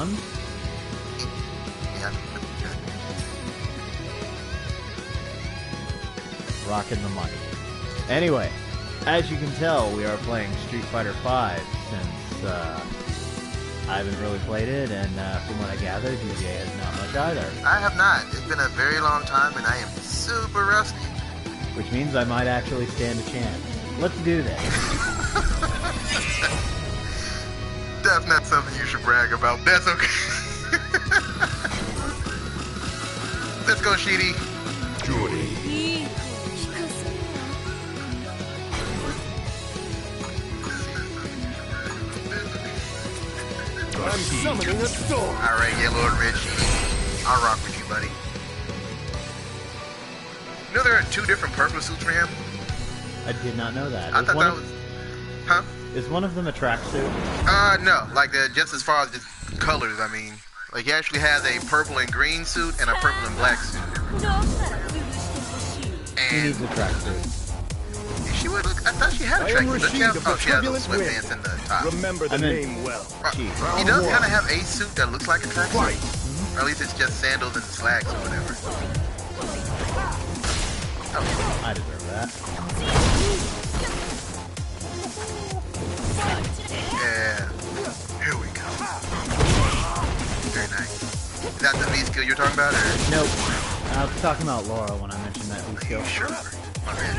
on. Yeah. Rocking the money. Anyway, as you can tell, we are playing Street Fighter V since I haven't really played it, and from what I gather, DJ has not much either. I have not. It's been a very long time, and I am super rusty. Which means I might actually stand a chance. Let's do this. That's not something you should brag about. That's okay. Let's go, Sheedie. Jordy. I'm summoning a storm. Alright, Yellow and Red Sheedie. I'll rock with you, buddy. You know there are 2 different purple suits for him? I did not know that. I thought that was... Huh? Is one of them a tracksuit? No. Like, just as far as the colors, I mean. Like, he actually has a purple and green suit and a purple and black suit. He And... needs a tracksuit. She would look... I thought she had a tracksuit. She has the sweatpants and the top. Remember the name well. He does kind of have a suit that looks like a tracksuit. Or at least it's just sandals and slacks or whatever. Oh, I deserve that. Yeah. Here we go. Very nice. Is that the V skill you're talking about, or? Nope. I was talking about Laura when I mentioned that V skill. Sure. Okay.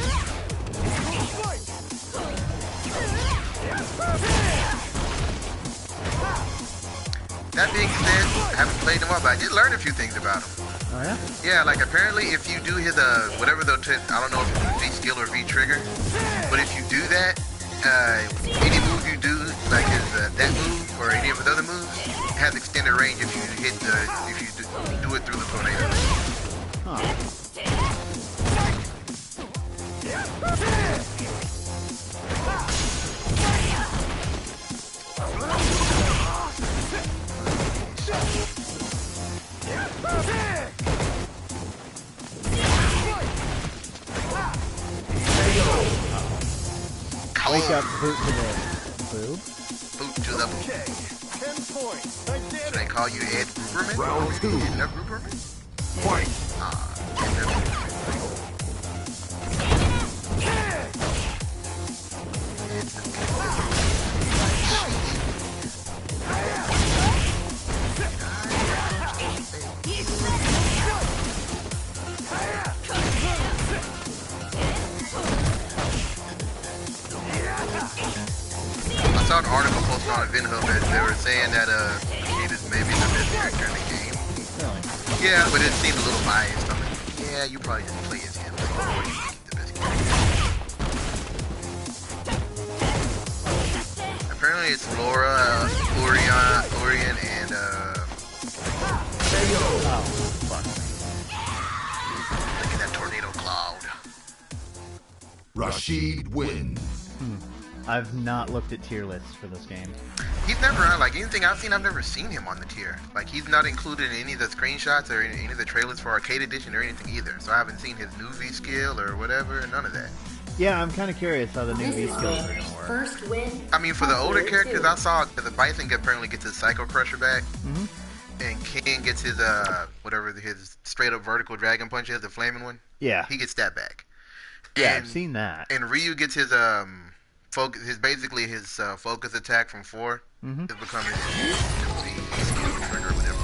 That being said, I haven't played him up, but I did learn a few things about him. Oh yeah? Yeah, like apparently if you do his whatever I don't know if it's V skill or V trigger, but if you do that, any move you do, like his that move or any of his other moves, has extended range if you hit if you do it through the tornado. Huh. Wake up, boot to the boob. Boot to the boob. 10 points. Should I call you Ed Gruberman? Round 2. Ed Gruberman? Fight. I saw an article posted on VinHub that they were saying that Sheedie is maybe the best character in the game. Really? Yeah, but it seemed a little biased. I'm like, yeah, you probably didn't play as him. Like, what do you think the best character? Apparently it's Laura, Orion, and Oh, fuck. look at that tornado cloud. Rashid wins. I've not looked at tier lists for this game. He's never on, like, anything I've seen, I've never seen him on the tier. Like, he's not included in any of the screenshots or any of the trailers for Arcade Edition or anything either. So I haven't seen his new V skill or whatever, none of that. Yeah, I'm kind of curious how the new V skills are going to work. First win. I mean, for the older characters, I saw that the Bison apparently gets his Psycho Crusher back. Mm-hmm. And King gets his, whatever his straight up vertical dragon punch is, the flaming one. Yeah. He gets that back. Yeah, And- I've seen that. And Ryu gets his, focus, basically his focus attack from 4. Mm-hmm. It's becoming his skill trigger, whatever.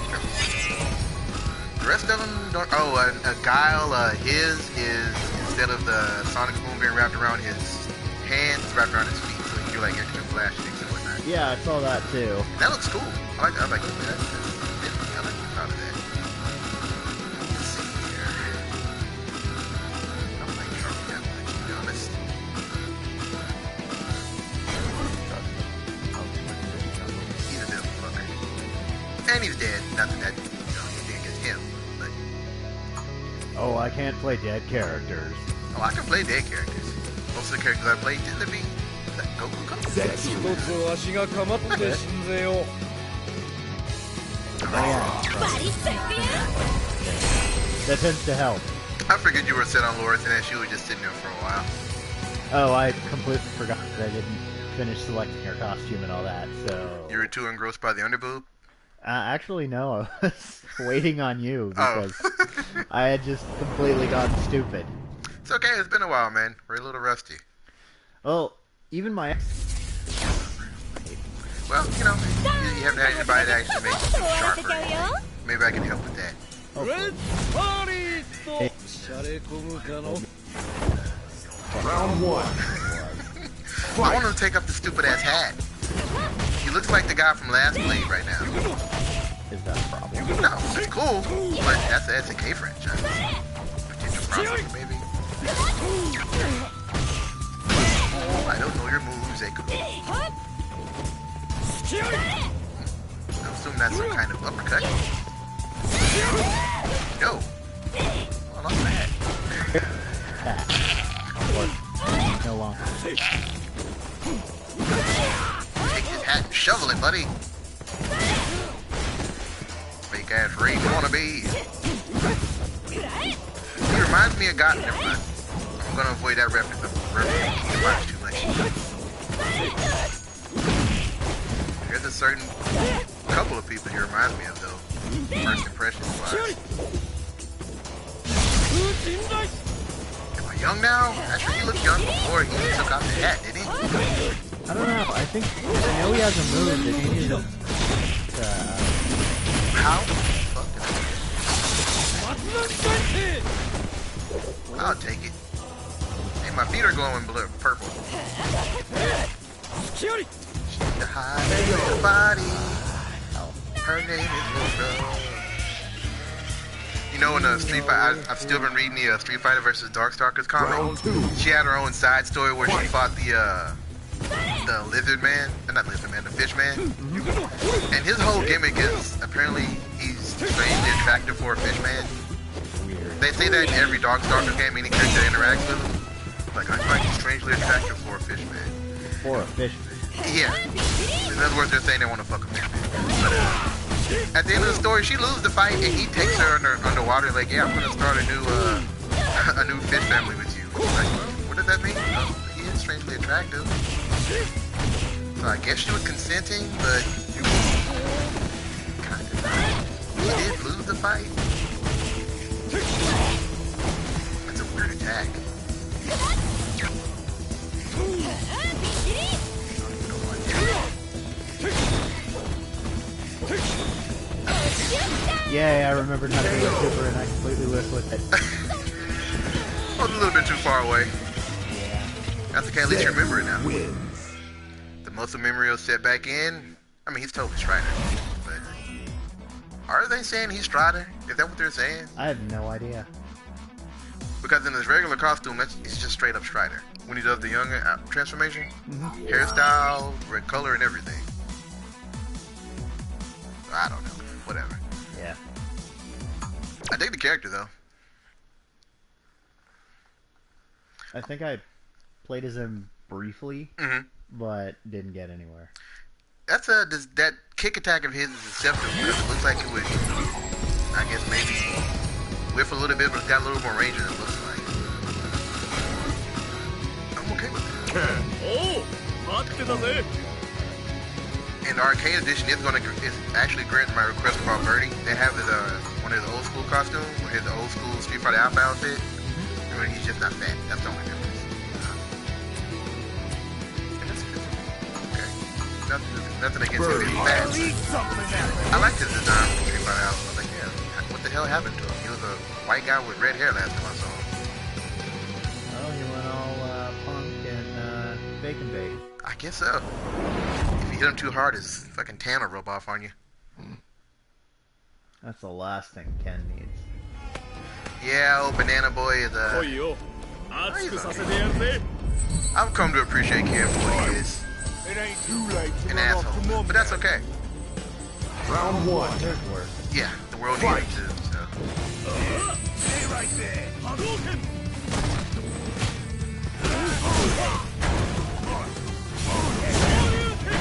The rest of them don't. Oh, a Guile, his is instead of the Sonic Spoon being wrapped around his hands, it's wrapped around his feet, so he can do like instant flash kicks and whatnot. Yeah, I saw that too. That looks cool. I like that. I like the sound of that. Let's see here. I don't like Shark that much, to be honest. He's a bit of a fucker. And he's dead. Not that he didn't get him. But, Oh, I can't play dead characters. oh, I can play dead characters. Most of the characters I played tend to be like Goku. 一つ足がかまって信ぜよう。 Oh, yeah. That tends to help. I figured you were set on Laura and that she was just sitting there for a while. Oh, I completely forgot that I didn't finish selecting her costume and all that, so... You were too engrossed by the underboob? Actually, no. I was waiting on you Oh. because I had just completely gotten stupid. It's okay, it's been a while, man. We're a little rusty. Well, even my Well, you know, you haven't had anybody that actually make you sharper. Maybe I can help with that. Round one. I want him to take up the stupid ass hat. He looks like the guy from Last Blade right now. is that a problem? No, that's cool, but that's the SNK franchise. Potential crossover, maybe. Oh, I don't know your moves, Echo. I assume that's some kind of uppercut. No. Oh, not bad. No longer. Take this hat and shovel it, buddy. Fake ass raid wannabe. He reminds me of God. Never mind. I'm gonna avoid that reference. He reminds too much. There's a certain couple of people he reminds me of, though. First impressions wise. Am I young now? Actually, he looked young before he took off the hat, didn't he? I don't know. I think I know he has a move that he needs to. How? Fuck it. I'll take it. Hey, my feet are glowing blue, purple. She's the high of body. Her name is Laura. You know, in Street Fighter, I've still been reading the Street Fighter vs. Darkstalkers comic. She had her own side story where she fought the lizard man, not lizard man, the fish man. And his whole gimmick is apparently he's strangely attractive for a fish man. They say that in every Darkstalkers game, any character that interacts with him. Like, I find you strangely attractive for a fish man. For a fish. Yeah. In other words, they're saying they want to fuck a fish man. But, at the end of the story, she loses the fight, and he takes her underwater. Like, yeah, I'm gonna start a new fish family with you. Like, what does that mean? He is strangely attractive. So I guess she was consenting, but kind of not. He did lose the fight. That's a weird attack. Yeah, I remembered how to do a super and I completely whiffed with it. I was a little bit too far away. Yeah. That's okay, at least you remember it now. The muscle memory will set back in. I mean, he's totally Strider. But are they saying he's Strider? Is that what they're saying? I have no idea. Because in his regular costume, it's just straight up Strider. When he does the young transformation, hairstyle, red color, and everything. I don't know. Whatever. Yeah. I dig the character, though. I think I played as him briefly, but didn't get anywhere. That's that kick attack of his is deceptive because it looks like it would, I guess maybe whiff a little bit, but it's got a little more range than it looks like. I'm okay with that. And the arcade edition is actually grants my request for Birdie. They have his one of his old school costumes, or his old school Street Fighter Alpha outfit. I mean, he's just not fat. That's the only difference. And that's good. Okay. Nothing against him being fat. I liked his design for Street Fighter Alpha. I was like, yeah, what the hell happened to him? He was a white guy with red hair last time I saw him. Oh, he went all punk and bacon bake. I guess so. If you hit him too hard, his fucking tan will rub off on you. That's the last thing Ken needs. Yeah, old Banana Boy is I've come to appreciate Ken for what he is. An asshole. But that's okay. Round one. There's worse. Yeah, the world needs him too, so. Stay right there.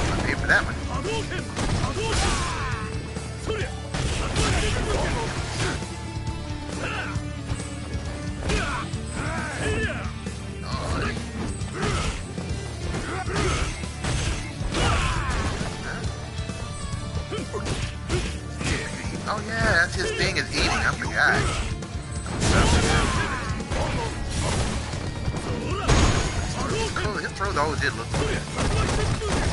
I paid for that one. Oh yeah, that's his thing is eating. I forgot. His throws always did look good.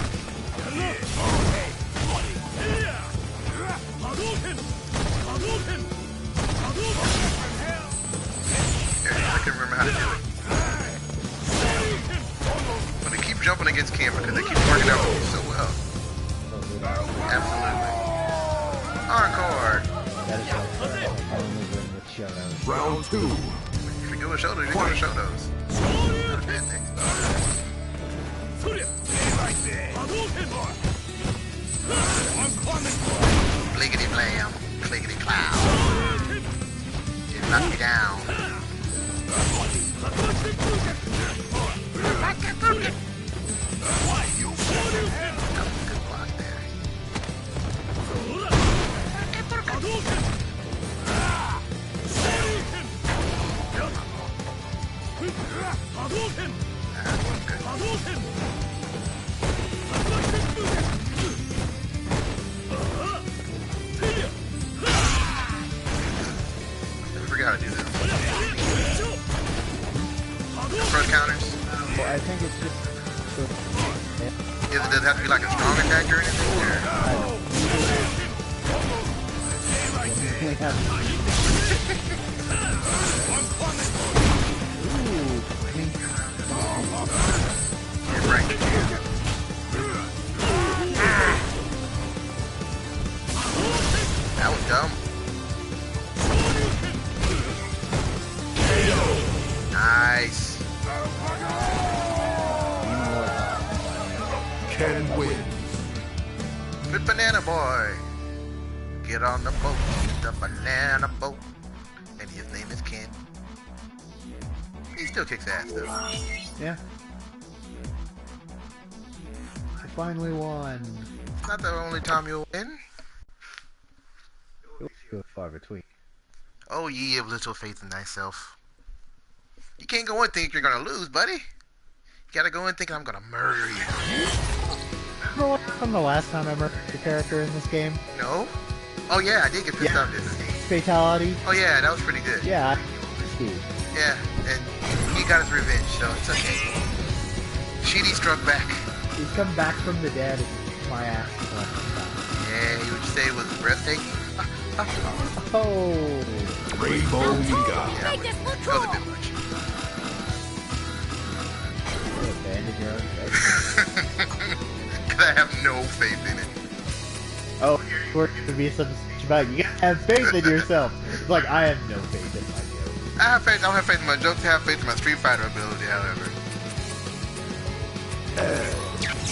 I can remember how to do it. But they keep jumping against camera because they keep working out so well. Absolutely. Encore. That is like I remember with shoutouts. Round 2. If you're doing shoulders, you're doing shoulders. Not a bad thing. Bliggity blam, cliggity cloud. It knocked me down. That was a good block there. I forgot how to do this. Front counters. Well, I think it's just. Does it have to be like a strong attack or anything? Yeah, right. That was dumb. Nice. Ken wins. Good banana boy. Get on the boat, the banana boat. And his name is Ken. He still kicks ass though. Yeah. I finally won. It's not the only time you'll win. It was few and far between. Oh ye of little faith in thyself. You can't go in thinking you're gonna lose, buddy. You gotta go in thinking I'm gonna murder you. From the last time I murdered the character in this game. No? Oh yeah, I did get pissed off this game. Fatality. Oh yeah, that was pretty good. Yeah. Yeah, and he got his revenge, so it's okay. Sheedie struck back. He's come back from the dead and kicked my ass. Yeah, you would say it was breathtaking. Oh. Rainbow Liga. Yeah, that was a bit much. Abandon your own faith. Because I have no faith in it. Oh, we're going to be some about you gotta have faith in yourself. It's like, I have no faith in my jokes. I have faith. I don't have faith in my jokes. I have faith in my Street Fighter ability, however.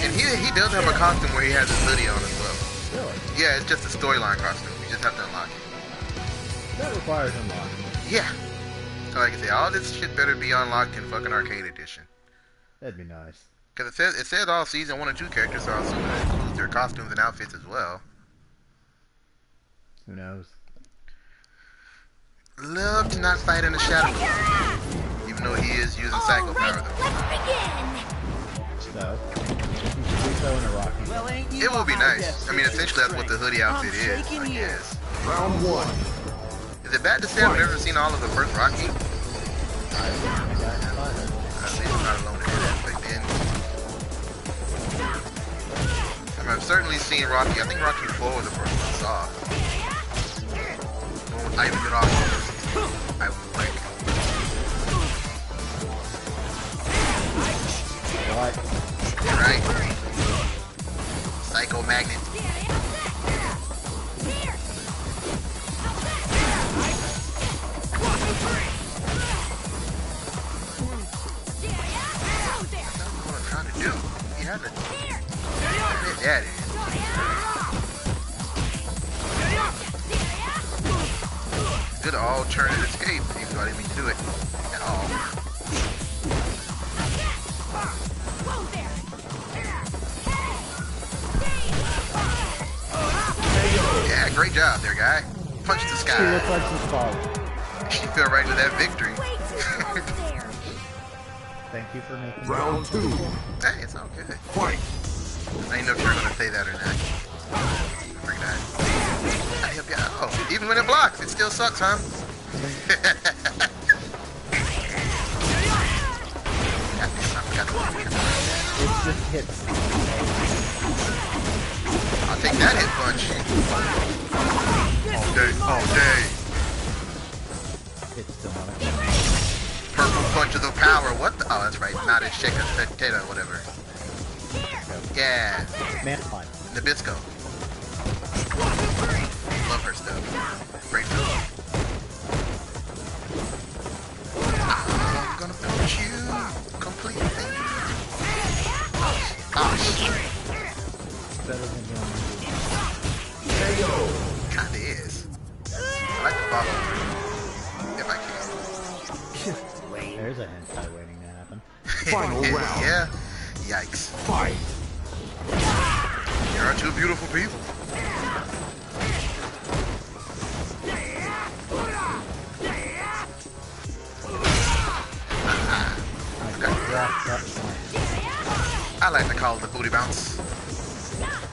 And he does have a costume where he has his hoodie on as well. Really? Yeah, it's just a storyline costume. You just have to unlock it. That requires unlocking. Yeah. So like I say, all this shit better be unlocked in fucking Arcade Edition. That'd be nice. Because it says all season 1 and 2 characters, so I'll assume that includes their costumes and outfits as well. Who knows? Love to not fight in the shadows. Even though he is using psycho power though. So, you should do so in a Rocky. Well, ain't you It will be a nice. I mean, high-def essentially that's what the hoodie outfit is, I shaking you. guess. Round 1. Is it bad to say I've never seen all of the first Rocky? I got fun. I think I'm not alone in that aspect then. I mean, I've certainly seen Rocky. I think Rocky 4 was the first one I saw. The one with Ivan Drago. I was like, What? right? Psycho Magnet. That's what I'm trying to do. He had to. That is. Good alternate escape, even though I didn't mean to do it at all. Yeah, great job there, guy. Punch the She sky. looks like she's falling. She fell right into that victory. Thank you for making Round 2. Hey, it's all good. Fight. I didn't know if you were gonna say that or not. I forgot. I help you out. Oh, even when it blocks, it still sucks, huh? It just hits. I'll take that hit punch. All day, all day. It's still not a Purple punch of the power. What the? Oh, that's right. Not a shake of potato, whatever. Yeah. man punch. Nabisco. Love her stuff. Great stuff. I'm gonna punch you completely. Oh, shit. Better than doing Kinda is. I like the follow. If I can. There's a hentai waiting to happen. Final round. Yeah. Yikes. Fight. There are two beautiful people. I like to call it the booty bounce.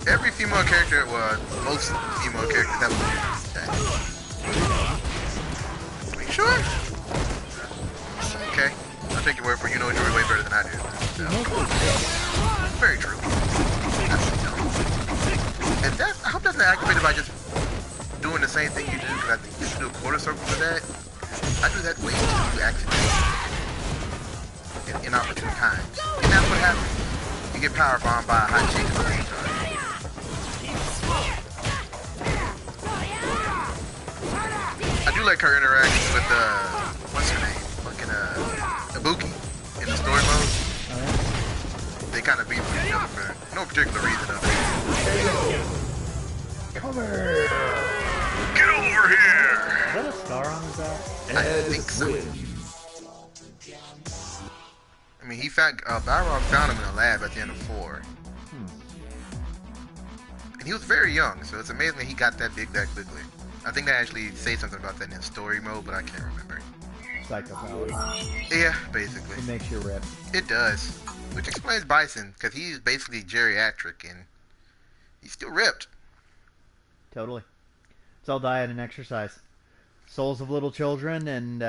Every female character, well, most female characters have a that. Are you sure? Okay. I'll take your word for it. You know Jory way better than I do. So. Very true. And that, I hope that's not activated by just doing the same thing you do, because I think you should do a quarter circle for that. I do that way too accidentally. In inopportune times. And that's what happens. You get power bombed by a hot chick at the same time. I do like her interaction with what's her name? Fucking Ibuki in the story mode. They kind of beat each other for no particular reason of it. Cover! Get over here! Is that a scar on his back? I think so. I mean, he found Balrog found him in a lab at the end of 4. And he was very young, so it's amazing that he got that big that quickly. I think they actually say something about that in story mode, but I can't remember. Psycho power. Yeah, basically. It makes you rip. It does. Which explains Bison, because he's basically geriatric and he's still ripped. Totally. It's all diet and exercise. Souls of little children and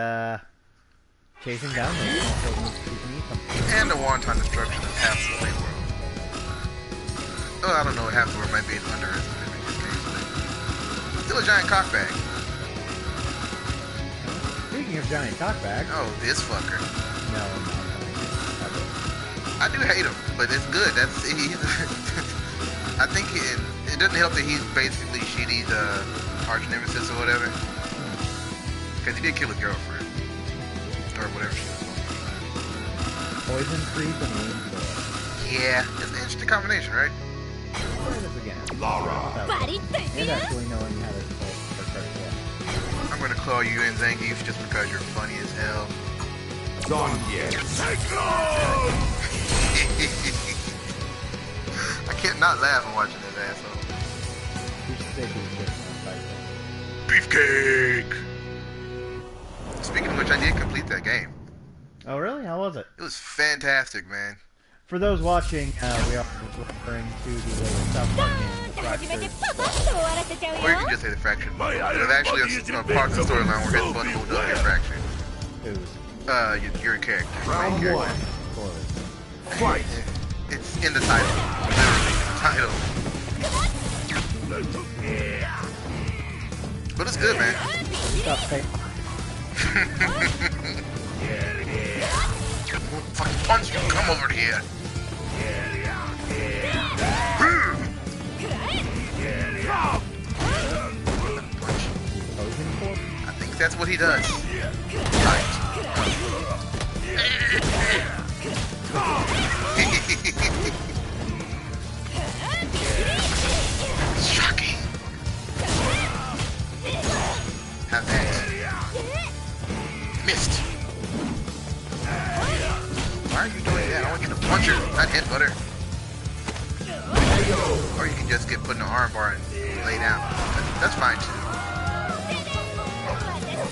chasing down those small children so you can eat them. And the wanton destruction of half the world. Oh, I don't know, half the world might be an underestimate in this case, but still a giant cockbag. Speaking of giant cockbag. Oh, this fucker. No, I do hate him, but it's good. He's I think it doesn't help that he's basically Sheedie's arch nemesis or whatever. Because he did kill his girlfriend. Or whatever she was. Poison creep and wound blood. Yeah, it's an interesting combination, right? Try this again. Lara. And actually knowing how to start yeah. I'm gonna call you in Zangief just because you're funny as hell. Zangief. I can't not laugh when watching this asshole. You should say beefcake. Beefcake! Speaking of which, I did complete that game. Oh, really? How was it? It was fantastic, man. For those watching, we are referring to the latest South Park game, Fractured. Or you can just say the Fractured Butthole. There's actually a part of the storyline where his butthole does get fractured. Who's? Your character. Round Main 1. character. Fight. It's in the title. Literally in the title. But it's good, man. Stop saying. Fucking punch you, come over here. I think that's what he does. Right. Shocking. Have that. Missed. Why are you doing that? I want you to punch her, not headbutt her. Or you can just get put in an arm bar and lay down. That's fine too.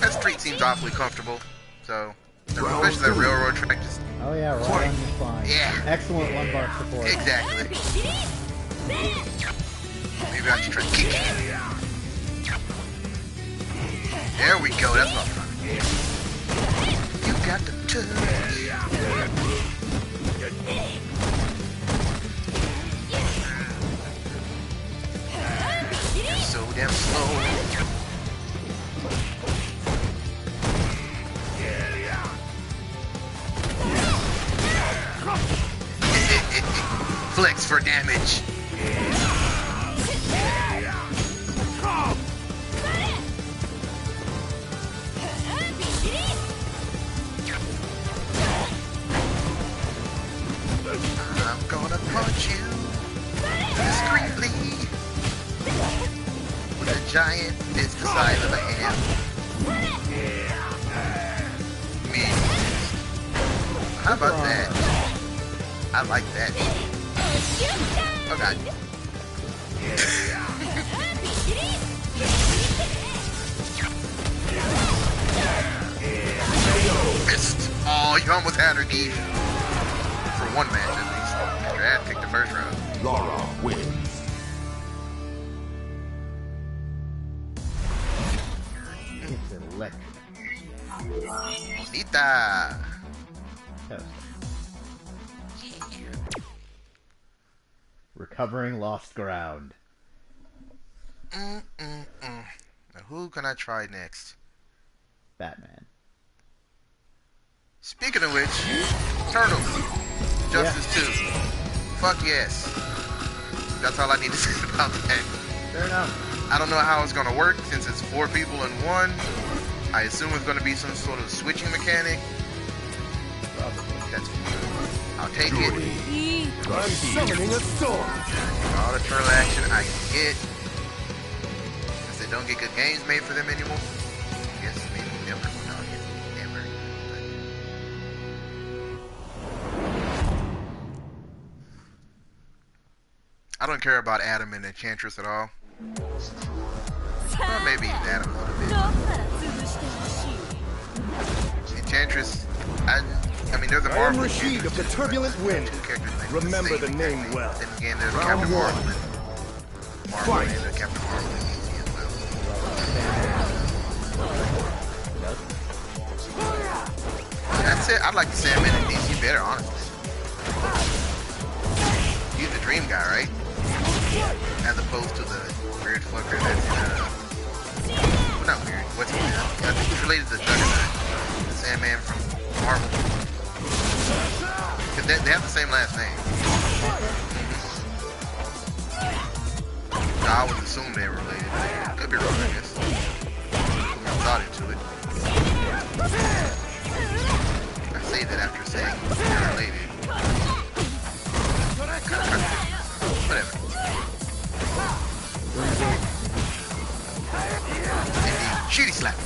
That street seems awfully comfortable. So, especially that railroad track just... Oh yeah, right on your spine. Yeah. Excellent lumbar support. Exactly. Maybe I should try to kick you. There we go. That's what I'm trying to get. You got the touch. You're so damn slow. Flex for damage. I'm gonna punch you discreetly with a giant fist the size of a hand. How about that? I like that. Oh god. Missed. Oh, you almost had her geese. For one match at least. After that, kicked the first round. Laura wins. It's electric. Bonita. Toast. Recovering lost ground. Now who can I try next? Batman. Speaking of which, Turtles. Justice 2. Fuck yes. That's all I need to say about that. Fair enough. I don't know how it's gonna work since it's 4 people in one. I assume it's gonna be some sort of switching mechanic. Probably. That's I'll take it. I'm summoning a storm. All the turtle action I can get. Since they don't get good games made for them anymore. I guess maybe never. No, yeah, never. I don't care about Adam and Enchantress at all. Well, maybe Adam a little bit. Enchantress, I mean, there's a I am Marvel. Rashid of the Turbulent Wind. Remember the name well. Then again, there's Captain Marvel. Marvel and Captain Marvel is easy as well. That's it. I like the Sandman in DC better, honestly. He's the dream guy, right? As opposed to the weird fucker that's well, not weird. What's his name? I think he's related to Juggernaut. The Sandman from Marvel. Cause they have the same last name. So I would assume they were related. Could be wrong, I guess. Put my thought into it. I say that after saying they're related. Whatever. Indeed. Sheedie slap.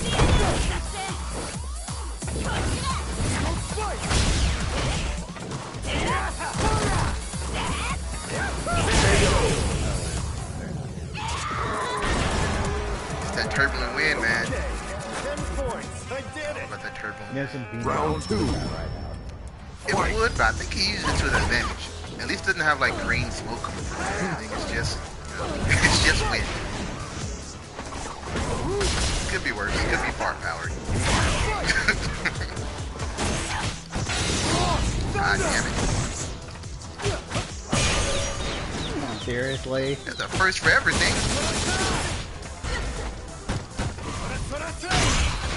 It's that turbulent wind, man. 10 points. I did it. About that turbulent. There's some beans Round 2. right now. It would, but I think he used it to his advantage. At least it doesn't have like green smoke coming from it. I think it's just wind. Could be worse. It could be fart powered. God damn it. Seriously? That's a first for everything.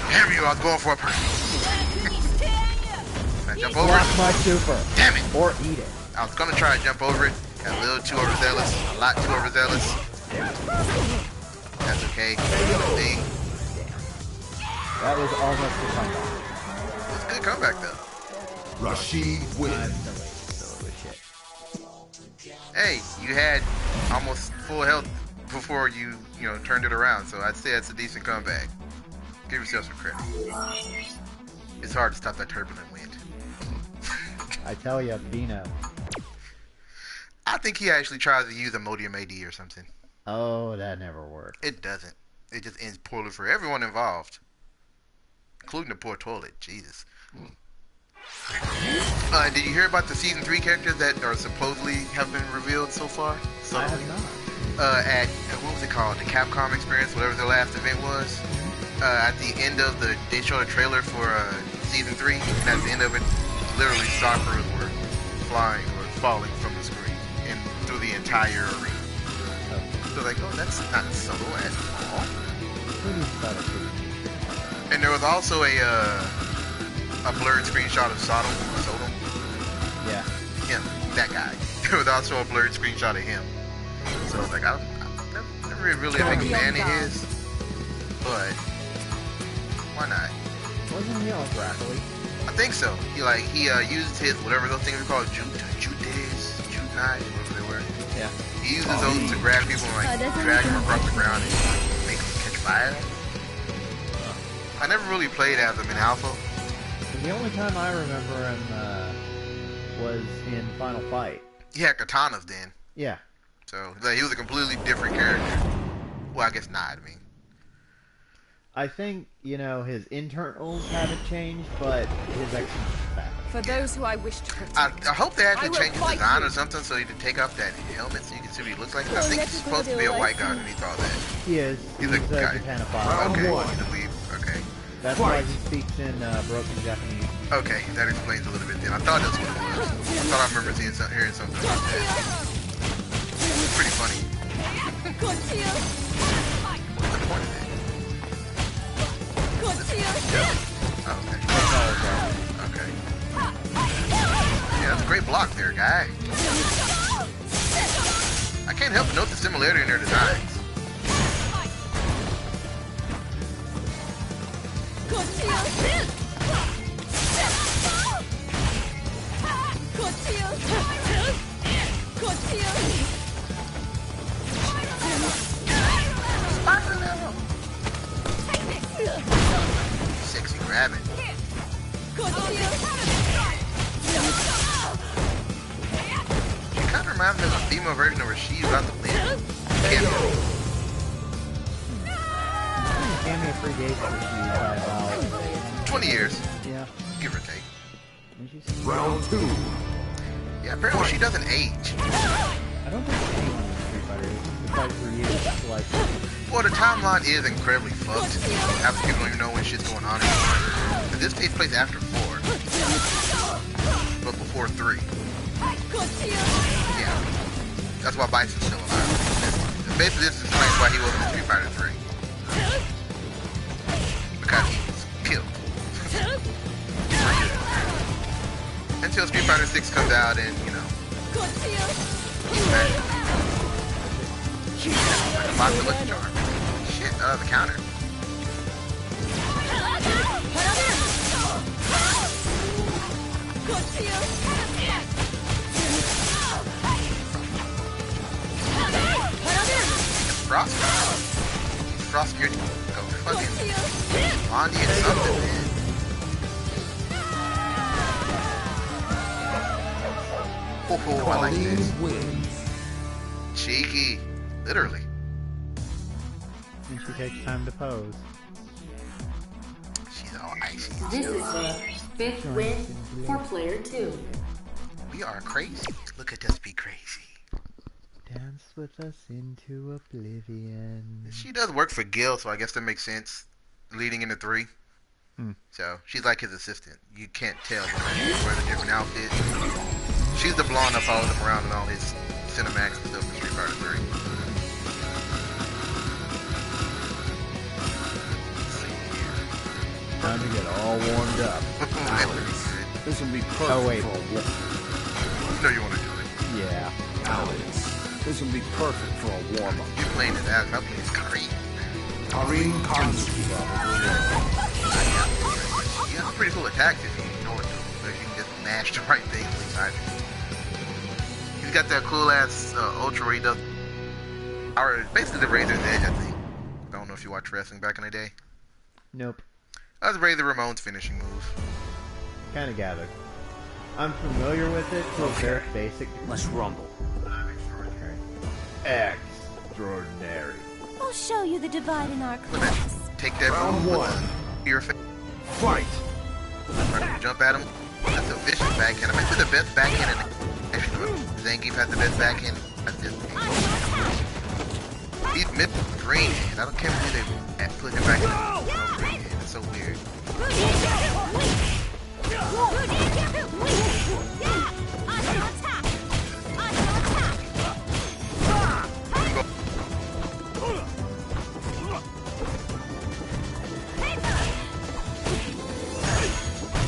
Damn you, I was going for a person. Can I jump over Block it? my super. Damn it. Or eat it. I was gonna try to jump over it. Got a little too overzealous. A lot too overzealous. That's okay. Thing. That was almost a comeback. It was a good comeback though. Rashid wins. So it was shit. Hey, you had almost full health before you turned it around, so I'd say that's a decent comeback. Give yourself some credit. It's hard to stop that turbulent wind. I tell you, Bino. I think he actually tries to use Imodium AD or something. Oh, that never worked. It doesn't. It just ends poorly for everyone involved. Including the poor toilet. Jesus. Did you hear about the season 3 characters that are supposedly have been revealed so far? I have not. At what was it called? The Capcom Experience, whatever the last event was. at the end of they showed a trailer for season 3, and at the end of it, literally Sakura were flying or falling from the screen and through the entire arena. So like, oh, that's not subtle at all. And there was also a blurred screenshot of Sodom. Yeah. Him, that guy. There was also a blurred screenshot of him. So I was like, I'm never really a big fan of his, but why not? Wasn't he all grapply? I think so. He used his whatever those things are called, jutes, whatever they were. Yeah. He uses those to grab people and like drag them across the ground and make them catch fire. I never really played as him in Alpha. The only time I remember him was in Final Fight. He had katanas then. Yeah. So like, he was a completely different character. Well, I guess not. I mean, I think, his internals haven't changed, but his externals have. For those who I wish to protect. I hope they actually I will change his fight design you. or something so he can take off that helmet so you can see what he looks like. I think he's supposed to be a white guy underneath all that. He is. He's He's a a guy. Japanophile. Okay, one. I believe. Okay. That's why he speaks in broken Japanese. Okay, that explains a little bit then. I thought that's what it was. I thought I remember hearing something about that. It's pretty funny. What's the point of that? Oh, okay. Okay. Yeah, that's a great block there, guy. I can't help but note the similarity in their designs. Sexy rabbit. She kind of reminds me of a female version of Sheedie about to win. Cameo. Gave me a free gauge for Sheedie by about 20 years, yeah. give or take. Didn't you say? Round 2. Yeah, apparently she doesn't age. I don't think anyone in Street Fighter is besides for you. It's like Well, the timeline is incredibly fucked. Half the people don't even know when shit's going on anymore. But this takes place after 4. But before 3. Yeah. That's why Bison's still alive. Basically, this explains why he wasn't in Street Fighter 3. Because he was killed. Until Street Fighter 6 comes out and, he's back. Like a box of Lucky Charm. Shit, the counter. Frost? Frost, you're fucking Blondie and something, man. Oh, I like this. Wins. Cheeky. Literally. and she takes time to pose. She's all icy. This is the 5th win for player 2. We are crazy. Look at us be crazy. Dance with us into oblivion. She does work for Gil, so I guess that makes sense. Leading into 3. So she's like his assistant. You can't tell when he wears a different outfit. She's the blonde that follows him around in all his cinematics and stuff in Street Fighter 3. Time to get all warmed up. This will be perfect Oh, wait. for a warm. You know you want to do it. Yeah. Alex, this will be perfect for a warm-up. You're playing his ass. I'm playing his Kareem. Kareem Kansuki. He has pretty cool attacks if you know what to do. Like you can just mash the right things inside it. He's got that cool ass ultra where he does, or basically the Razor's Edge, I think. I don't know if you watched wrestling back in the day. Nope. That was Razor Ramon's finishing move. Kind of gathered. I'm familiar with it, so it's very basic. Let's rumble. Extraordinary. I'll show you the divide in our Look at class. that. Take that Round move one. with your face. Fight. Jump at him. That's a vicious backhand. I mean, the best backhand in the actually, Zangief has the best backhand. That's just he's mid green. I don't care if they put him back in.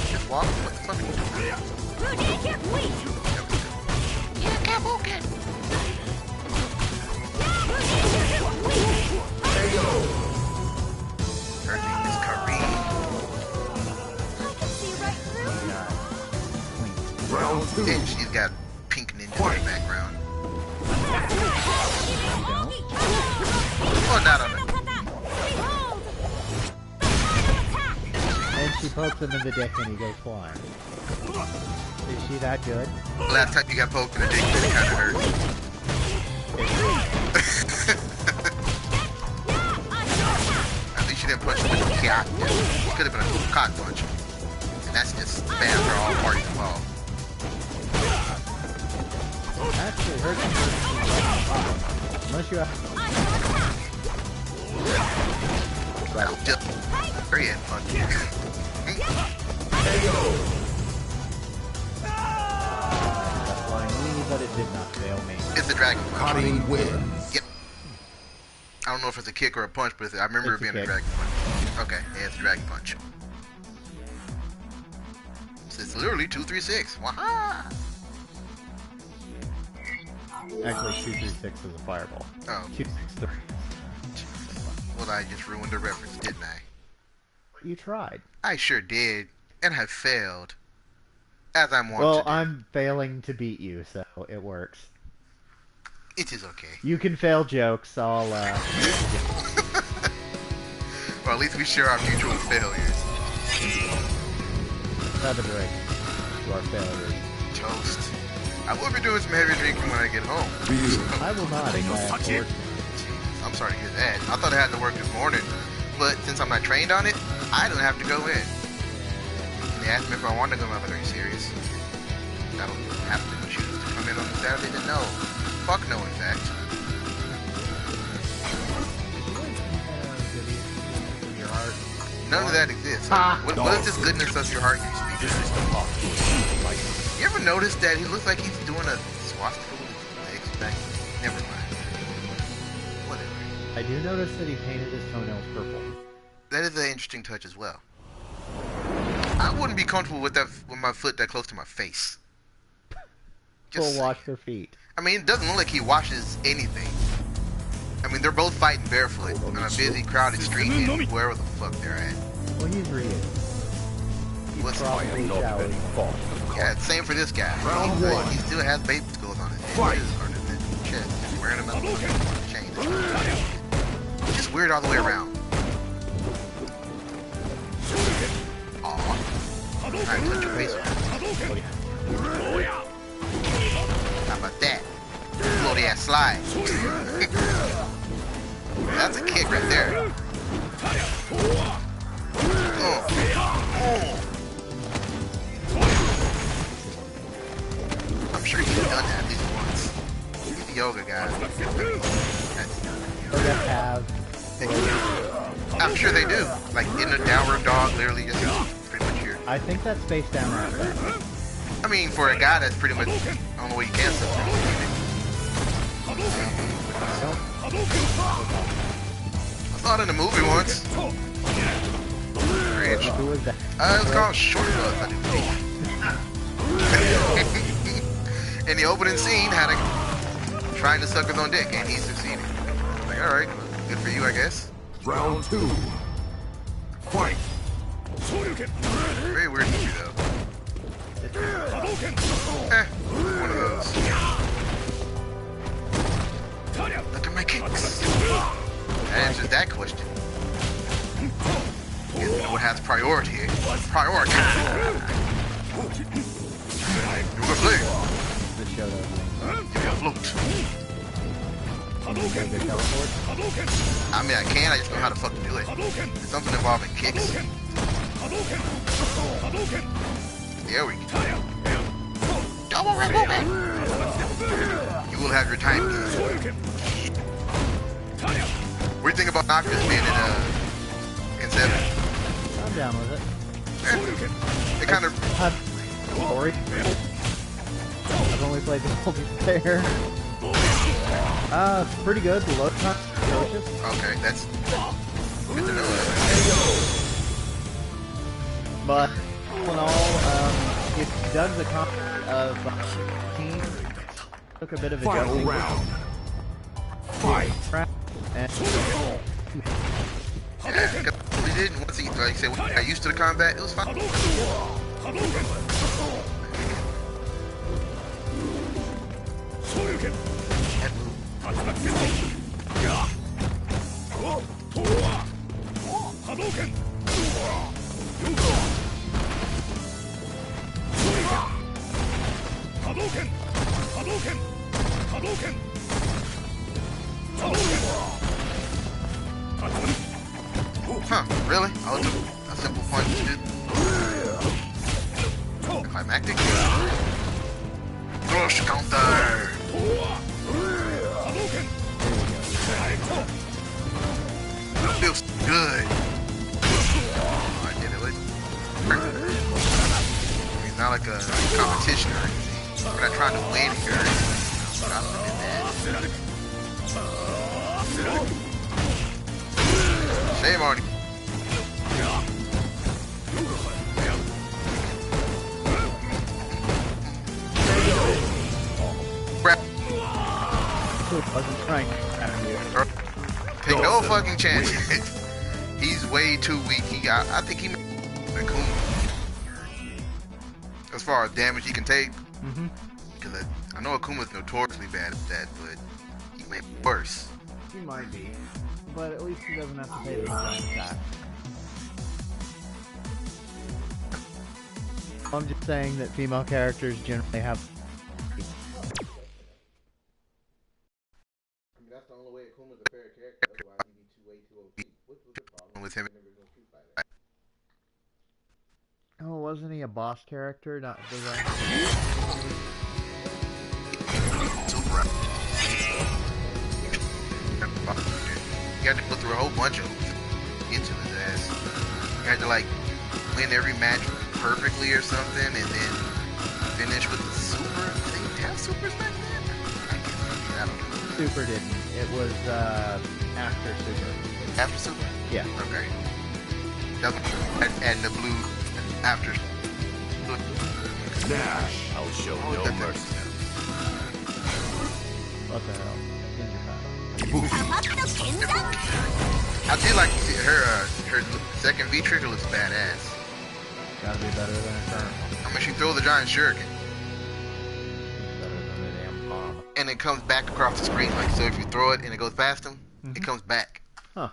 Just walk. What the fuck are you doing? Yeah, Kabuken. Her name is Kareem. Round 2. And she's got pink ninja in the background. Oh, not on her. And she pokes him in the dick and he goes flying. Is she that good? Last time you got poked in the dick, it kind of hurt. At least you didn't punch him with a cock. It could have been a cool cock punch. And that's just bad for all parties involved. Actually hurts him. Unless you have... Right. Just very fun. Flying knee, but it did not fail me. It's a dragon punch. Kareem wins. Yep. I don't know if it's a kick or a punch, but I remember it It's a being a kick. dragon punch. Okay, yeah, it's a dragon punch. So it's literally 2-3-6. Waha! Actually, 236 is a fireball. Oh, 263. well, I just ruined the reference, didn't I? You tried. I sure did, and have failed. As I'm wont Well, to do. I'm failing to beat you, so it works. It is okay. You can fail jokes. I'll, Well, at least we share our mutual failures. have a drink to our failures. Toast. I will be doing some heavy drinking when I get home. I will not, if I have to work. I'm sorry to hear that. I thought I had to work this morning, but since I'm not trained on it, I don't have to go in. And they asked me if I wanted to go, I'm like, are you serious? I don't have to choose to come in on a Saturday to know. Fuck no, in fact. Your heart. None of that exists. What is this goodness of your heart you speak? This is the part. You ever notice that he looks like he's doing a swastika with his legs back? Never mind. Whatever. I do notice that he painted his toenails purple. That is an interesting touch as well. I wouldn't be comfortable with that with my foot that close to my face. People Just wash saying. their feet. I mean, it doesn't look like he washes anything. I mean, they're both fighting barefoot on a busy, crowded street in wherever the fuck they're at. Well, he's reading. He What's probably Not showered. any fault. Yeah, same for this guy. Round He one. still has baby schools on his head. Fight. Or his chest. Just wearing them up on chain. Just weird all the way around. Aw. Alright, touch your face around. How about that? Floaty ass slide. That's a kick right there. Oh. I'm sure he's done that at least once. He's a yoga guy. Or that have. I'm sure they do. Like in a downward dog, literally just pretty much here. I think that's face down right there. I mean, for a guy that's pretty much on the way you can stuff. I saw it in a movie once. Cringe. Who was that? It was called Short Bus, I do think. In the opening scene, had a trying to suck his own dick, and he succeeded. Like, all right, good for you, I guess. Round 2. Fight. Very weird movie, though. One of those. Look at my kicks. That answers that question. Guess we know what has priority here. Priority. You wanna play? The show that Give me a float. was the teleport. I mean, I can, I just know how to fucking do it. It's something involving kicks. There we go. Double Republican! You will have your time. What do you think about Noctis being in 7? I'm down with it. It kind of. Story. I've only played the multiplayer. It's pretty good. The load time is atrocious. Okay, that's good to know. But all in all, it dug the concept of team. Took a bit of adjusting. Round. Fight. And Yeah, we didn't. Once he, like I said, when I got used to the combat, it was fine. Huh, really? I'll do a simple punch, dude. Climactic. Crush counter. That feels good. Oh, I did it. I mean, not like a competition or anything. We're not trying to win here. But I'm gonna do that. Shame on you. wasn't trying to grab you. Take no fucking chance. He's way too weak. I think he Akuma. As far as damage he can take. Because I know Akuma's notoriously bad at that, but he may be worse. He might be. But at least he doesn't have to pay the design attack. I'm just saying that female characters generally have. I mean, that's the only way Akuma's a fair character. Otherwise, he'd be way too OP. What was the problem with him? Oh, wasn't he a boss character? Not design. Super. You had to go through a whole bunch of them to get to his ass. You had to like win every match perfectly or something, and then finish with the super. Did they have supers back then? I can't remember. I don't know. Super didn't. It was after Super. After super? Yeah. Okay. And the blue after. Nash, I'll show no mercy. What the hell? I do like to see her second V trigger looks badass. Gotta be better than a current. I mean, she throws the giant shuriken, Better than a damn bomb. and it comes back across the screen. Like, so if you throw it and it goes past him, it comes back. Huh.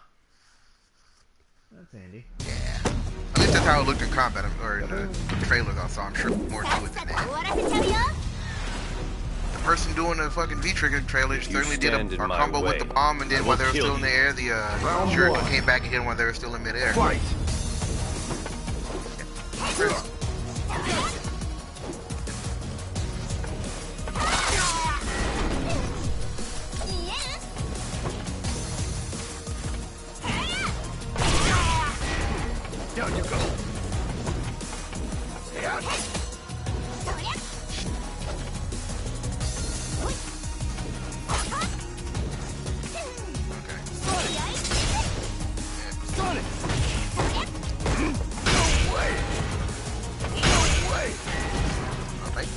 That's handy. Yeah. At least that's how it looked in combat, or in the trailers I saw. I'm sure more to it than that. The person doing the fucking V-trigger trailer certainly did a combo with the bomb, and then while they were still in the air, the shuriken came back and hit him while they were still in midair. Fight. Down you go. Yeah. Sonic! No way! No way! Alright.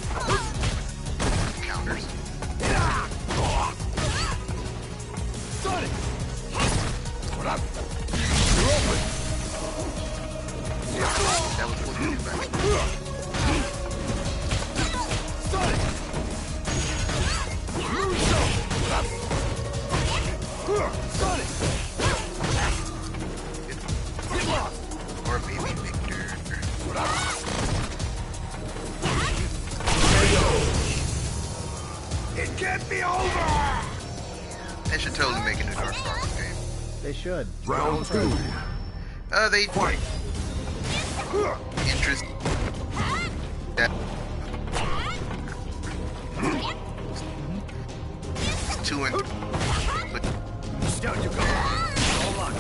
Counters. Sonic! What up? You're open! That was what he did back. Sonic! What up? Sonic! Get lost! Or maybe Victor. What up? It can't be over! They should totally make a new Dark Souls game. They should. Round 2. They Fight! interest that 2 and but Down you go! All locked.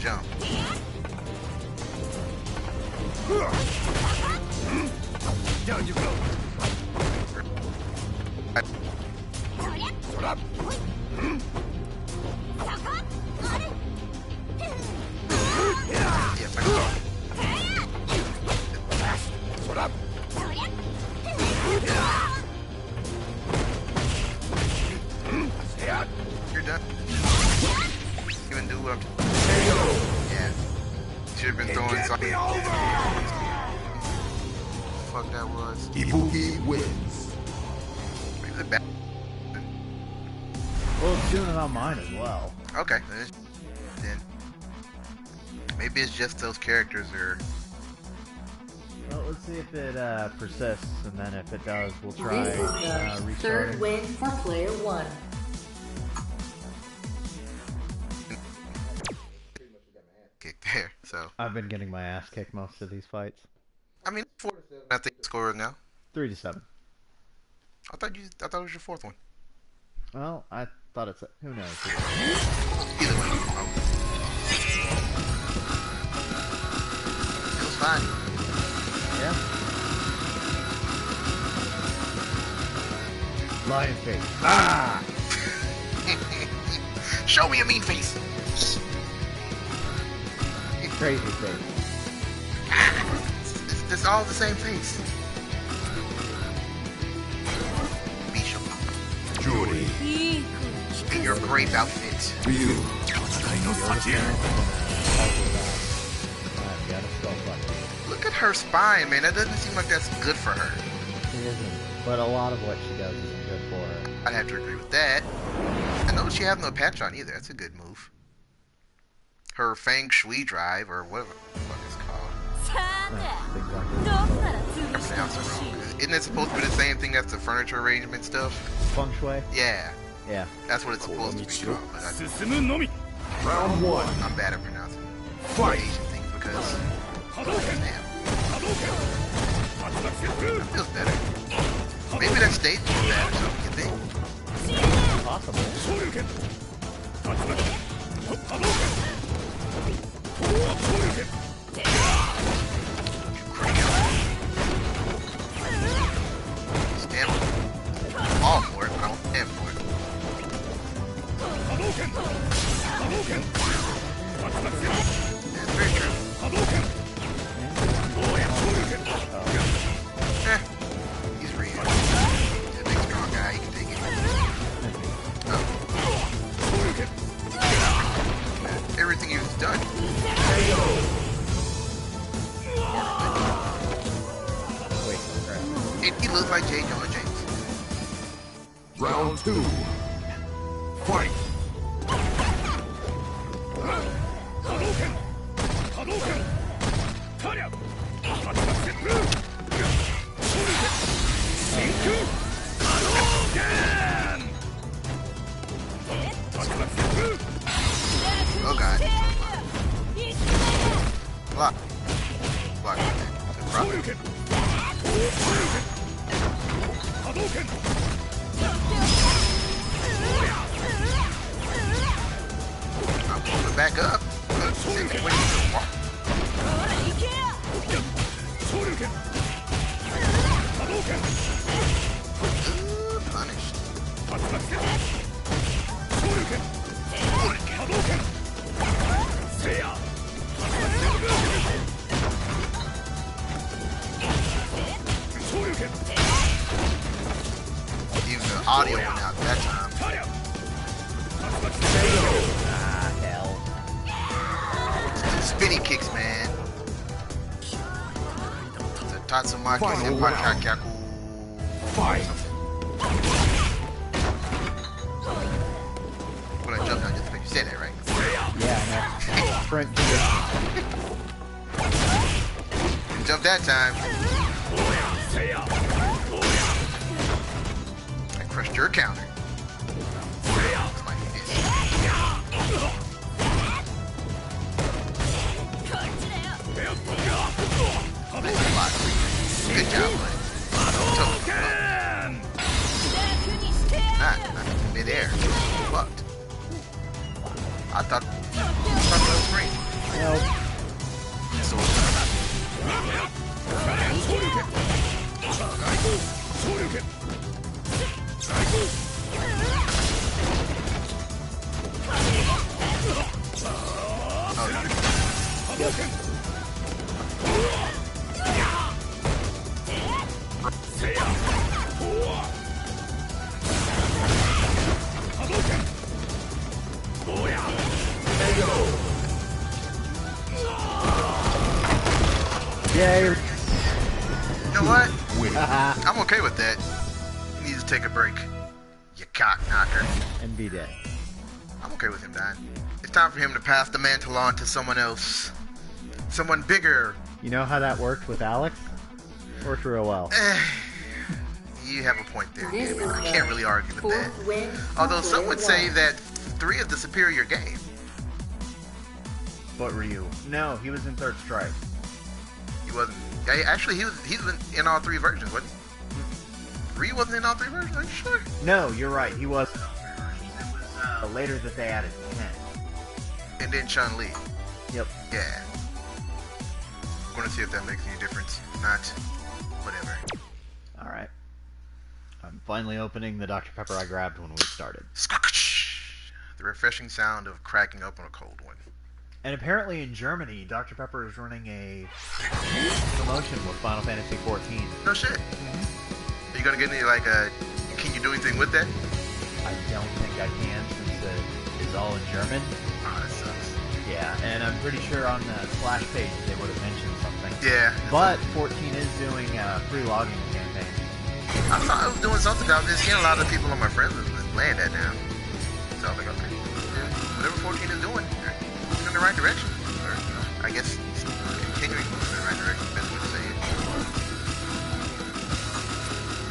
jump. Down you go. You're done. Even do what I'm... Yeah. Should have been throwing something. Fuck that was. Ibuki wins. Maybe the back. Well, it's doing it on mine as well. Okay. Then maybe it's just those characters are... Well, let's see if it persists, and then if it does, we'll try This is the restarting. third win for player 1. kicked there. So I've been getting my ass kicked most of these fights. I mean, 4 to 7. I think the score is now. 3-7. I thought it was your 4th one. Well, I thought it's who knows. Either way, feels fine. Yeah. Lion face. Ah! Show me a mean face. Crazy face. It's all the same face. Bisha. Judy. In your brave outfit. Ryu. Look at her spine, man. That doesn't seem like that's good for her. It isn't. But a lot of what she does isn't good for her. I'd have to agree with that. I noticed she has no patch on either. That's a good move. Her Feng Shui drive, or whatever the fuck it's called. I pronounce it wrong. Isn't it supposed to be the same thing as the furniture arrangement stuff? Feng Shui? Yeah. Yeah. That's what it's supposed to be called. But Round 1. I'm bad at pronouncing Fight. Asian things because... Damn. That feels better. Maybe that stage was bad or something, you think? Possible. Stand all for it, but I don't stand for it. That's very true. He's real. He's a big strong guy, he can take it. Oh. Everything he's done. Wait, crap. He looks like J. Jonah James. Round 2. Fight. Oh god. Block. Block. I'm pulling back up. Punished. Even the audio went out that time. Ah, hell. Spinny kicks, man. The Tatsumaki Final Senpai round. Kakyaku. Fight. When I jumped down, just to make you say that, right? Yeah, no. Sprint. Jump that time. I crushed your counter. Like this. Nice block. Good job, bud. Not midair. Fucked. I thought that was green. Yay! You know what? I'm okay with that. He needs to take a break. You cock knocker. And be dead. I'm okay with him dying. It's time for him to pass the mantle on to someone else. Someone bigger. You know how that worked with Alex? Worked real well. You have a point there, This David. is I can't really argue with that. Fourth win. Although some would say One. that 3 is the superior game. But Ryu? No, he was in Third Strike. He wasn't. Actually, he was in all 3 versions, wasn't he? Ryu wasn't in all 3 versions. Are you sure? No, you're right. He was. It was later that they added Ken. And then Chun-Li. Yep. Yeah. I'm gonna see if that makes any difference. If not, whatever. All right. I'm finally opening the Dr. Pepper I grabbed when we started. The refreshing sound of cracking open a cold one. And apparently in Germany, Dr. Pepper is running a promotion with Final Fantasy XIV. No shit. Are you gonna get any can you do anything with that? I don't think I can since it is all in German. Oh, that sucks. Yeah, and I'm pretty sure on the splash page they would have mentioned something. Yeah. But 14 is doing a free logging campaign. I thought I was doing something about this. Seeing a lot of people on my friends list was playing that now. So I was like, okay, whatever 14 is doing, they're in the right direction. Or, I guess continuing to move in the right direction. Best way to say it.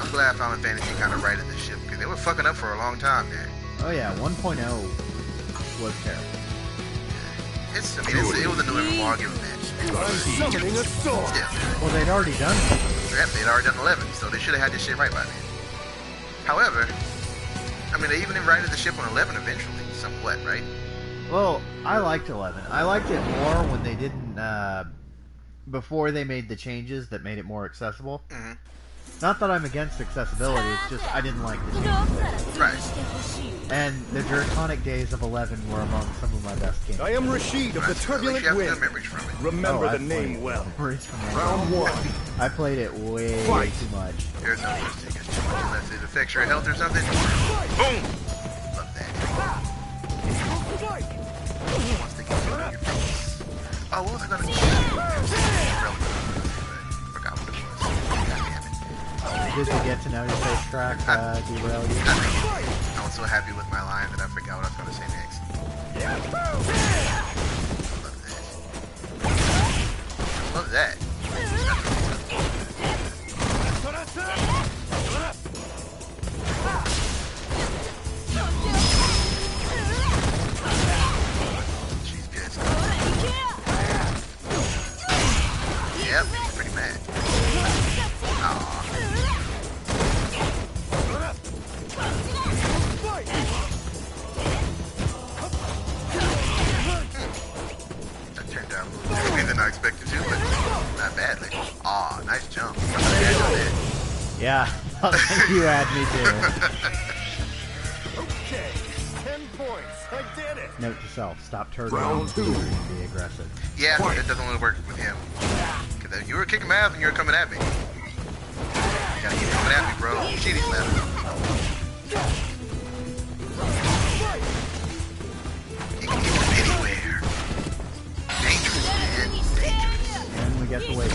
I'm glad Final Fantasy kind of righted the ship because they were fucking up for a long time there. Oh yeah, 1.0 was terrible. It was a new MMO, I'll give them that. I'm summoning a sword. Yeah. Well, they'd already done it. Yep, they'd already done 11, so they should have had this shit right by then. However, I mean, they even righted the ship on 11 eventually, somewhat, right? Well, I liked 11. I liked it more when they didn't, before they made the changes that made it more accessible. Mm-hmm. Not that I'm against accessibility, it's just I didn't like the changes. Right. And the Draconic days of 11 were among some of my best games. I am Rashid of the At least Turbulent you have Wind. good memories from it. Remember the I've name played well. memories from that. Round 1. I played it way Fight. too much. There's no such thing as too much unless it affects your health or something. Boom! Love that. Once they get through your face. Oh, what was I gonna do? Forgot what it was. God damn it. Did the get to know your face track derail you? I was so happy with my line that I forgot what I was gonna say next. Love that. She's pissed. Yep, she's pretty mad. Aww. That turned out a little differently than I expected to, but not badly. Aw, nice jump. Yeah, you had me too. Okay, 10 points. I did it. Note to self, stop turtling Round 2. and be aggressive. Yeah, it doesn't really work with him. Because you were kicking my ass and you were coming at me. You gotta keep coming at me, bro. Sheedie's left. You can get him anywhere. Dangerous, man. Dangerous. And we get the wave.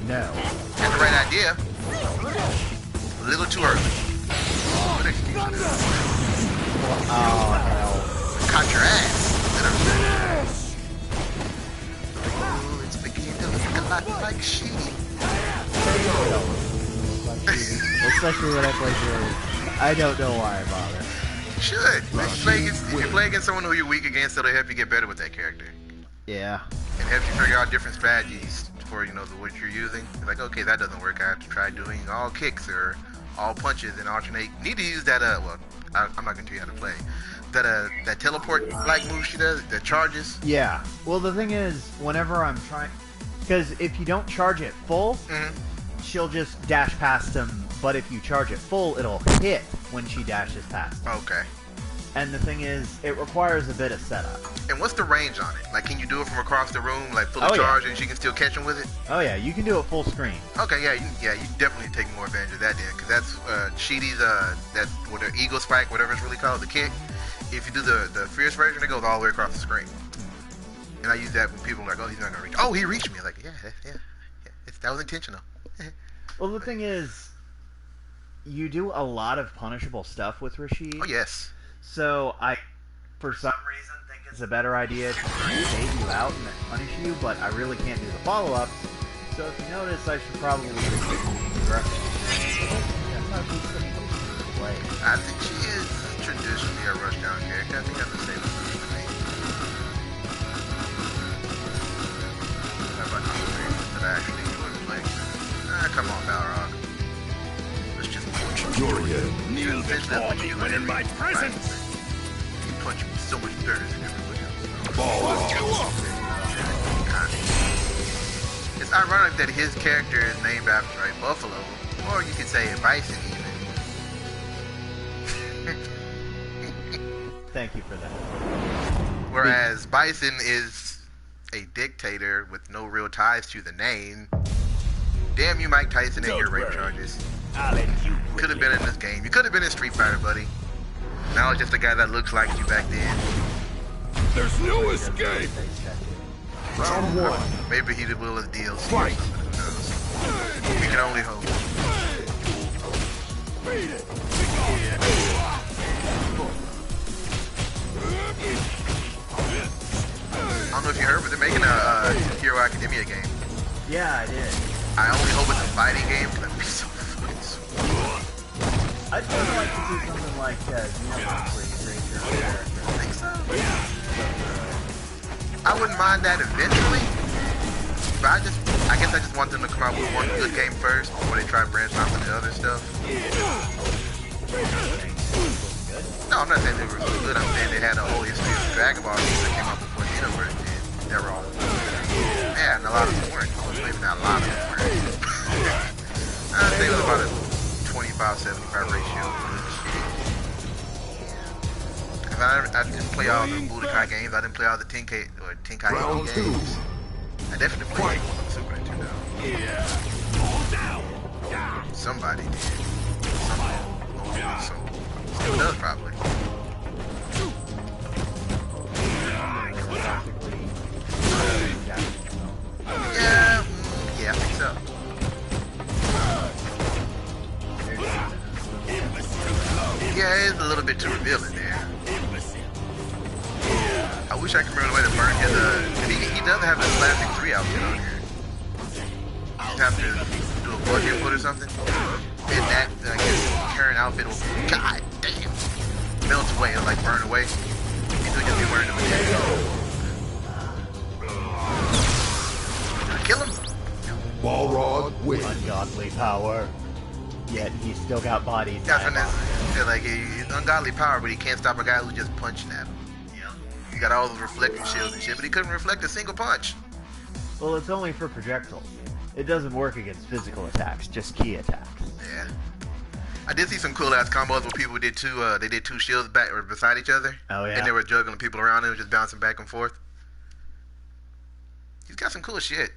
No. Had the right idea. A little too early. Good excuse. Oh, hell. Caught your ass. Let her oh, it's beginning to look a lot like Sheedie. Especially when I play Jerry. I don't know why I bother. You should. If you play against someone who you're weak against, it'll help you get better with that character. Yeah. And help you figure out different strategies for, what you're using. It's like, okay, that doesn't work. I have to try doing all kicks or all punches and alternate. You need to use that, I'm not going to tell you how to play. That teleport-like move she does, that charges. Yeah. Well, the thing is, whenever I'm trying... Because if you don't charge it full, she'll just dash past him. But if you charge it full, it'll hit when she dashes past him. Okay. And the thing is, it requires a bit of setup. And what's the range on it? Like, can you do it from across the room, like fully Oh, yeah. charged, and she can still catch him with it? Oh yeah, you can do it full screen. Okay, you definitely take more advantage of that then, because that's Sheedie's that with the eagle spike, whatever it's really called, the kick. If you do the fierce version, it goes all the way across the screen. And I use that when people are like, oh, he's not gonna reach. Oh, he reached me. Like, yeah, that was intentional. Well, the thing is, you do a lot of punishable stuff with Rashid. Oh yes. So I, for some reason, think it's a better idea to save you out and then punish you, but I really can't do the follow-ups. So if you notice, I should probably be aggressive. That's how she's supposed to play. I think she is traditionally a rushdown character. I think that's the same as me. How about that I actually enjoy playing? Come on, Balrog. Let's just punch you. You're here. Kneel before me when in my presence. You punch me so much better than everybody else. It's ironic that his character is named after a buffalo, or you could say a bison even. Thank you for that. Whereas Bison is a dictator with no real ties to the name. Damn you, Mike Tyson, and your rape charges. Could have been in this game. You could have been in Street Fighter, buddy. Now it's just a guy that looks like you back then. There's no escape. Round one. Maybe he will his DLC. Fight. Who knows? We can only hope. I don't know if you heard, but they're making a Hero Academia game. Yeah, I did. I only hope it's a fighting game because that'd be so fucking sweet. I'd kind of like to see something like Xenoblade where you create your own character. I think so. I wouldn't mind that eventually, but I guess I just want them to come out with one good game first before they try branching off into other stuff. No, I'm not saying they were so good. I'm saying they had a whole history of Dragon Ball games that came out before Xenoverse did. They were all yeah, and a lot of them weren't. Maybe not a lot of them weren't. I'd say it was about a 25-75 ratio. Cause I didn't play all the Budokai games. I didn't play all the Tenkaichi games. I definitely played one on the Super Nintendo. Somebody did. Someone still does probably. Yeah, I think so. Yeah, it's a little bit too revealing there. I wish I could remember the way to burn his, he does have his classic 3 outfit on here. You have to do a bug input or something. And that, his current outfit will, god damn, melt away and like burn away. He's just be wearing the material. Did I kill him? Balrog wins. Ungodly power. Yet he's still got bodies. That's when it's like he's ungodly power, but he can't stop a guy who's just punching at him. He got all those reflecting shields and shit, but he couldn't reflect a single punch. Well, it's only for projectiles. It doesn't work against physical attacks, just key attacks. Yeah. I did see some cool ass combos where people did they did two shields back or beside each other. Oh yeah. And they were juggling people around and just bouncing back and forth. He's got some cool shit.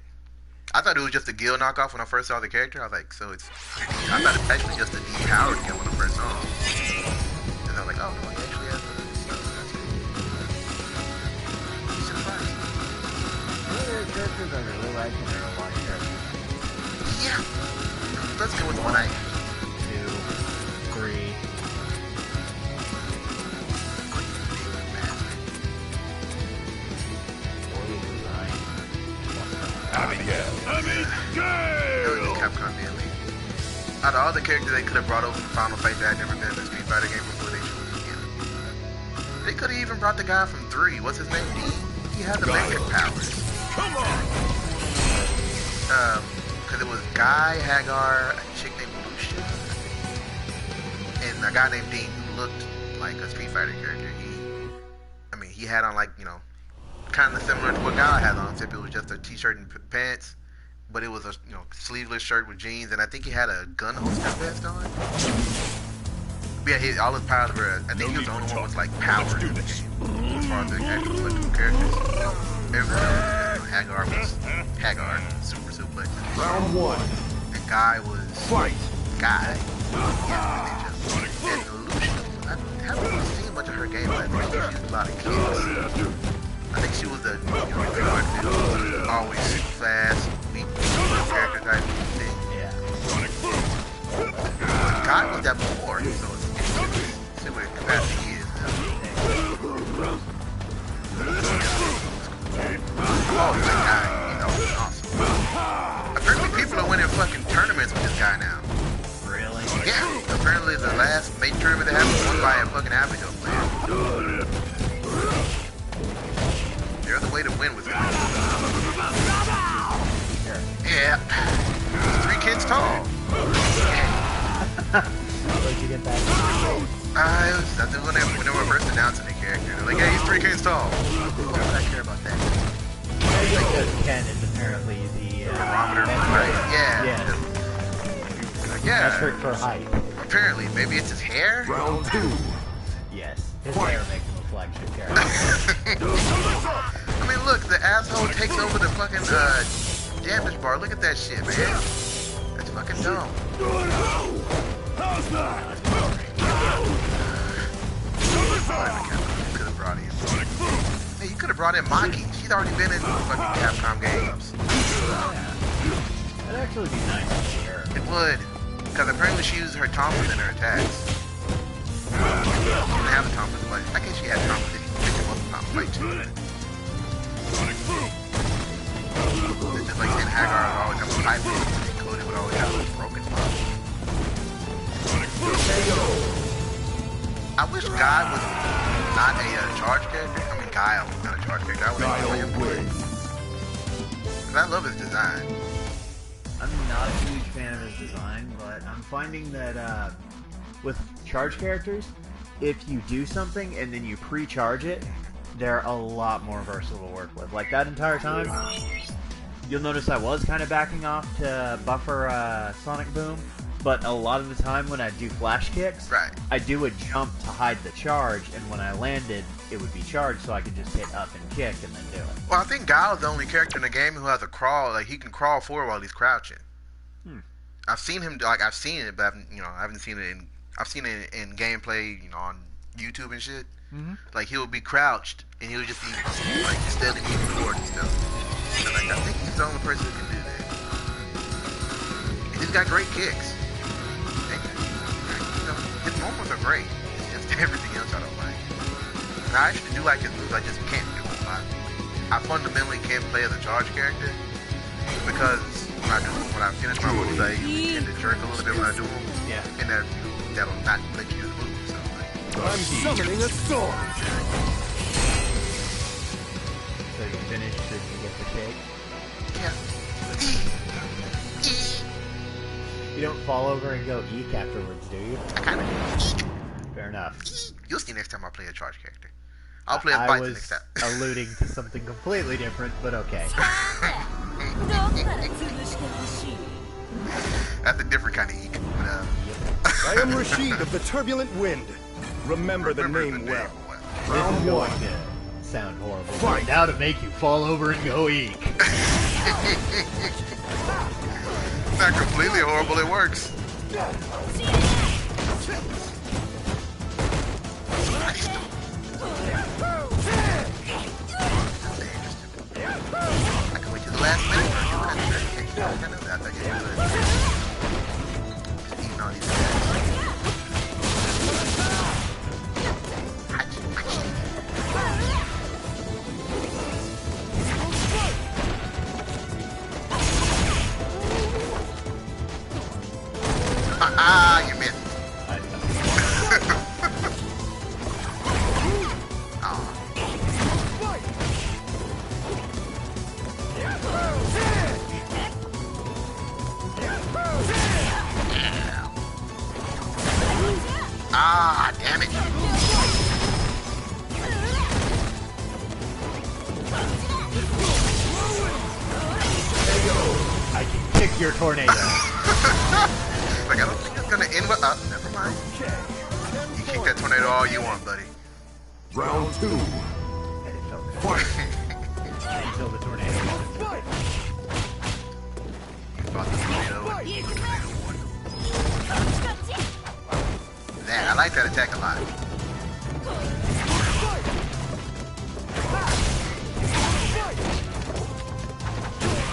I thought it was just a Gil knockoff when I first saw the character. I was like, so it's... I thought it was actually just a depowered Gil when I first saw him. And I was like, oh, no, he actually has a... He's surprised. One of the characters I really like and there are a lot of characters. Yeah. Let's go with the one I... 2, 3... Capcom did leave. Out of all the characters they could have brought over from Final Fight that had never been in a Street Fighter game before, they chose him. They could have even brought the guy from 3. What's his name? He had the electric powers. Come on! Because it was Guy, Hagar, a chick named Lucia, and a guy named Dean who looked like a Street Fighter character. He had on like, kind of similar to what Guy had on, except it was just a t-shirt and pants. But it was a sleeveless shirt with jeans, and I think he had a gun holster vest on. Yeah, all his powers were. I think he was the only one with like powers in the game. As far as the actual collectible characters. Hagar, super suplex. Round 1. The guy was Fight. Guy. Yeah, and Lucian. I haven't really seen much of her gameplay. I think she used a lot of kicks. I think she was the always super fast, weak character type thing. Yeah. Guy was that before, so it's see what capacity is now. Oh my god, that was awesome. Apparently people are winning fucking tournaments with this guy now. Really? Yeah, apparently the last major tournament they had was won by a fucking Abigail player. There's a way to win with him. Yeah. He's 3 kids tall. Where'd you get that? I think when they were first announcing the character, they're like, hey, he's 3 kids tall. What would I care about that? Because Ken is apparently the Barometer, right? Yeah. Yeah. metric for height. Apparently, maybe it's his hair? Round 2. Yes, his hair makes him a flagship character. I mean, look, the asshole takes over the fucking damage bar. Look at that shit, man. That's fucking dumb. Could have brought in. Hey, you could have brought in Maki. She's already been in fucking Capcom games. That'd actually be nice to hear. It would, because apparently she uses her Thompson in her attacks. She didn't have a Thompson, but I guess she had Thompson if you pick him up on fight too. It's just like saying Hagar would always have a pipe and Cody would always have a broken pop. I wish Guy was not a charge character. I mean, Guile was not a charge character. I would enjoy him more. Because I love his design. I'm not a huge fan of his design, but I'm finding that with charge characters, if you do something and then you pre-charge it, they're a lot more versatile to work with. Like that entire time, you'll notice I was kind of backing off to buffer Sonic Boom, but a lot of the time when I do flash kicks, Right. I do a jump to hide the charge, and when I landed, it would be charged, so I could just hit up and kick and then do it. Well, I think Guile's the only character in the game who has a crawl. Like, he can crawl forward while he's crouching. I've seen him, like, I've seen it, but I haven't seen it in, I've seen it in gameplay, on YouTube and shit. Like, he'll be crouched, and he'll just be, like, steadily moving forward and stuff. And, like, I think he's the only person who can do that. And he's got great kicks. And, his moments are great. It's just everything else I don't like. And I actually do like his moves, I just can't do them. I fundamentally can't play as a charge character, because when I finish my moves, I usually tend to jerk a little bit when I do them. Yeah. And that'll not let you move. So, like, I'm summoning a sword. So you finish and you get the cake. yeah. You don't fall over and go eek afterwards, do you? Kind of. Fair enough. You'll see next time I play a charge character. I'll play as Bison next time. I was alluding to something completely different, but okay. That's a different kind of eek. But, I am Rashid of the Turbulent Wind. Remember the name well. This is Round going 1. to sound horrible. Fight. Now to make you fall over and go eek. It's not completely horrible, it works. I can wait till the last minute. I know that. I can do it. Just eating all these guys. Ah, you missed. Ah, damn it. I can kick your tornado. Like, I don't think it's gonna end with never mind. that tornado all you want, buddy. Round 2. It felt good. Fight. Until the tornado happened. You fought the tornado. Man, I like that attack a lot.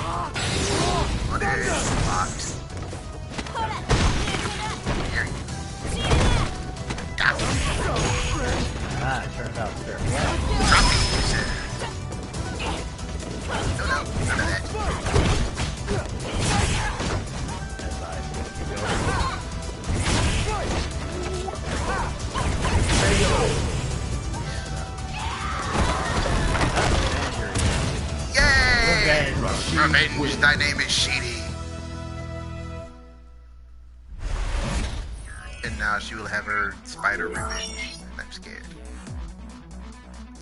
Oh, there it is. Locked. Here. Got him. Ah, it turned out fair. Drop it, you said. No, none of that. That's nice. Yay! Revenge. Revenge. Thy name is Sheedie. And now she will have her spider revenge. I'm scared.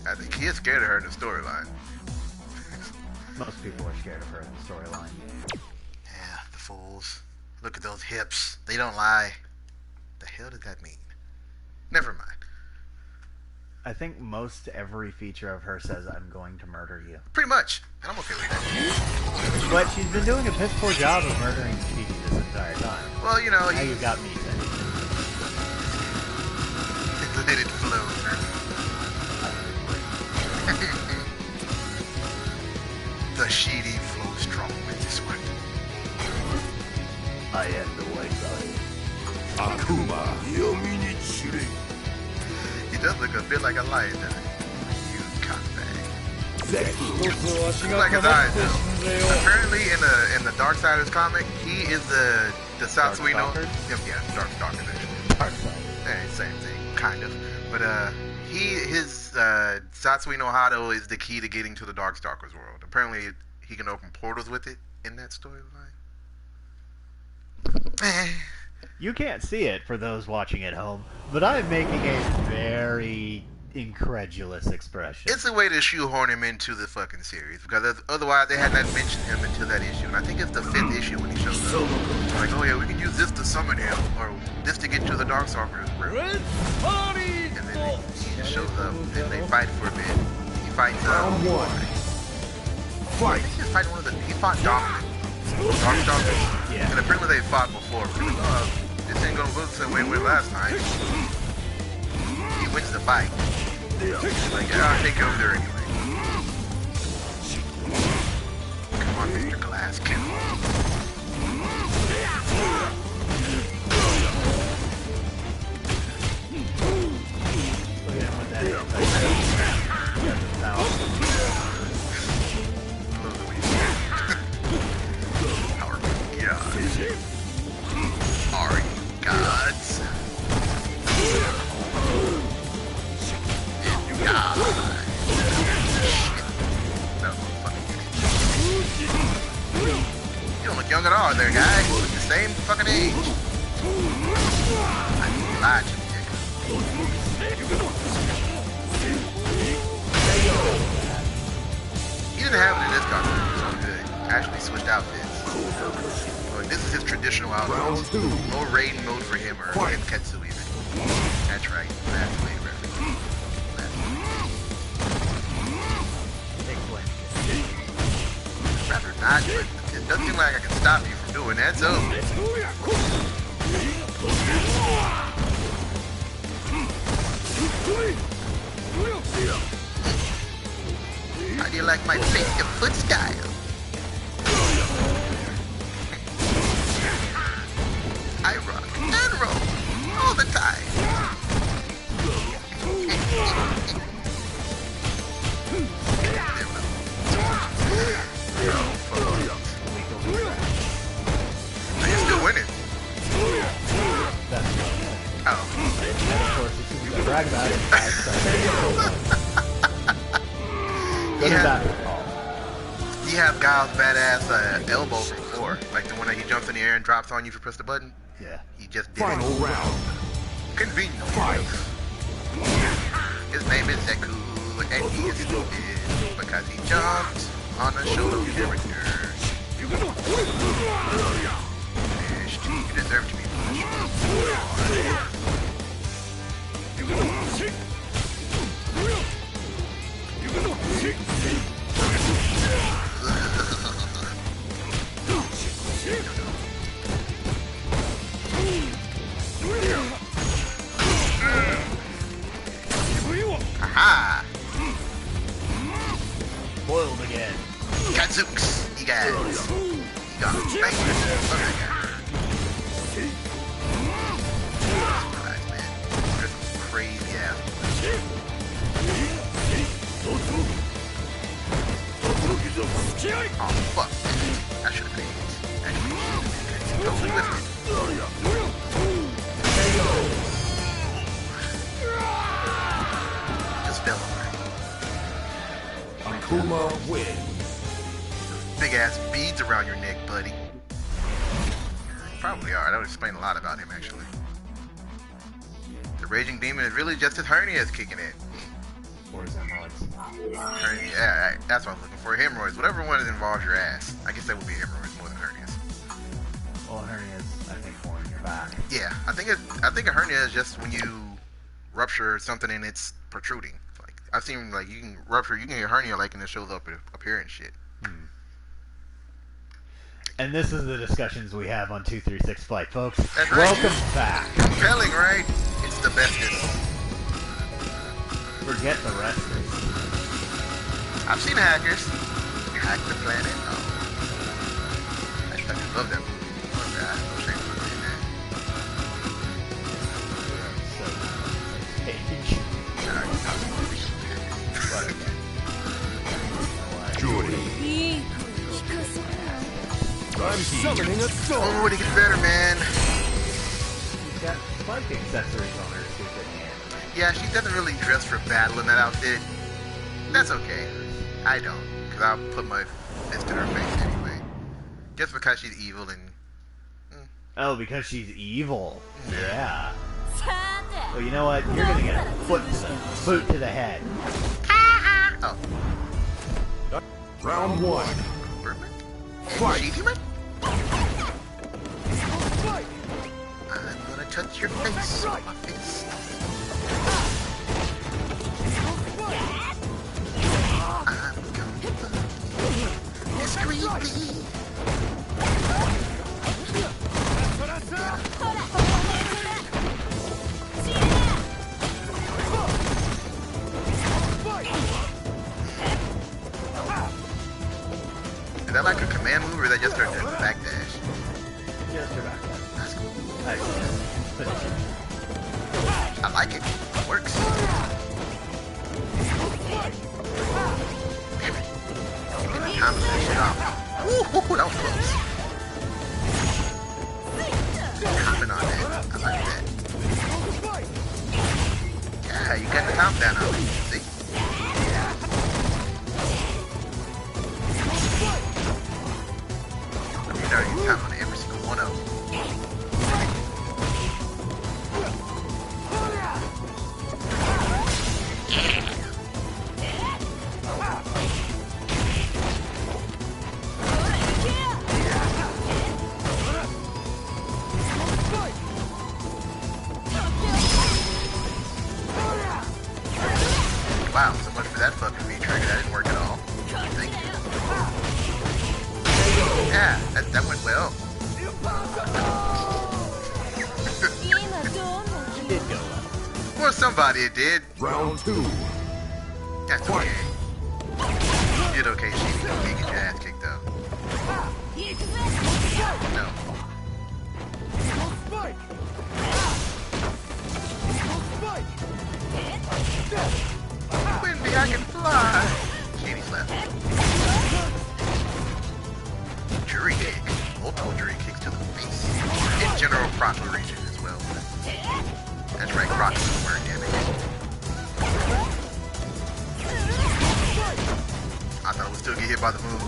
I think he is scared of her in the storyline. Most people are scared of her in the storyline. Yeah, the fools. Look at those hips. They don't lie. The hell did that mean? Never mind. I think most every feature of her says, "I'm going to murder you." Pretty much. And I'm okay with that. But she's been doing a piss poor job of murdering Sheedie this entire time. Well, you know, Now you got me then. let it flow. The Sheedie flows strong with this one. I am the white guy. Akuma Yominichiri. He does look a bit like a lion, doesn't he? You cockbag. 一つわし Looks が like か his ま eyes, って死ん though. ぜよ Apparently, in the Darksiders comic, he is the Satsuino. Darkstalker? Yeah, Darkstalker. Hey, same thing, kind of. But his Satsui no Hado is the key to getting to the Darkstalker's world. Apparently, he can open portals with it in that storyline. You can't see it for those watching at home, but I'm making a very incredulous expression. It's a way to shoehorn him into the fucking series, because otherwise they had not mentioned him until that issue. And I think it's the 5th issue when he shows up. Like, oh yeah, we can use this to summon him, or this to get to the Darkstalker's world. Red Party! And then he just shows up, and they fight for a bit. He fights Round 1. I Fight. think he fight one of the. He fought Darkstalker. Yeah. And apparently they fought before. But this ain't gonna look the same way it went last time. He wins the fight. He's like, yeah, I'll take you over there anyway. Come on, Mr. Glass Kill. Look at him with that. Are you gods? God. No, fucking you don't look young at all there, guy. You look the same fucking age. I lied to you, Dick. He didn't have it in this costume, so good. Actually switched outfits. Well, this is his traditional outfit. Round 2. No raid mode for him or Ketsu even. That's right. That's the way to reference. Rather not, but it doesn't seem like I can stop you from doing that, so. How do you like my fake your foot style? I rock and roll all the time. You're still winning. That's Oh. and of course, this is a brag about it. Go to that. You have Guile's badass elbow from 4, like the one that he jumps in the air and drops on you if you press the button. Yeah. He just did Final it. round. Convenient. Fight. His name is Deku, and he is stupid because he jumped on a shoulder character. Finished. You deserve to be punished. Aha! Boiled again. Gadzooks! You guys! You got bangers! Okay, surprise, man. There's some crazy ass. Oh, fuck. I should have paid. Actually, totally with it. Just fell over. Akuma wins. Big ass beads around your neck, buddy. Probably are. That would explain a lot about him, actually. The raging demon is really just his hernias kicking in. Or his hemorrhoids. Yeah, that's what I was looking for. Hemorrhoids. Whatever one that involves your ass. I guess that would be hemorrhoids more than hernias. Well, hernias, I think, more in your back. Yeah, I think a hernia is just when you rupture something and it's protruding. Like I've seen, like you can get a hernia like and it shows up here and shit. And this is the discussions we have on 236 Flight, folks. That's right. Welcome back. Compelling, right? It's the bestest. Forget the rest. I've seen hackers hack the planet. Oh. I fucking love that movie. Oh god, no shame for saying that. I'm summoning a storm. Oh, it gets better, man. She's got spike accessories on her stupid hand. Yeah, she doesn't really dress for battle in that outfit. That's okay. I don't, because I'll put my fist in her face anyway. Just because she's evil and... Oh, because she's evil. Yeah. Well, you know what? You're gonna get a boot to the head. Oh. Round one. Birdman? Fight. Sheedie man? I'm gonna touch your face with my fist. I'm gonna discreetly. Is that like a command move or is that just her backdash? Just her back. That's cool. Finish it. I like it. It works. Damn it. Give me time to finish it off. Ooh, that was close. Comment on that. I like that. Yeah, you got the comp down on it. See? You know, you count on every single one of them. Wow, so much for that fucking V-trigger. That didn't work at all. Thank you. Yeah, that went well. It did go well. Well, somebody it did. Round two. That's okay. You did okay, Sheedie. Don't get your ass kicked up. No. Windy, I can fly. Sheedie's left. Jury kick. Multiple jury kicks to the face. In general proc region as well. That's right, proc is the word, damn it. I thought I would still get hit by the move.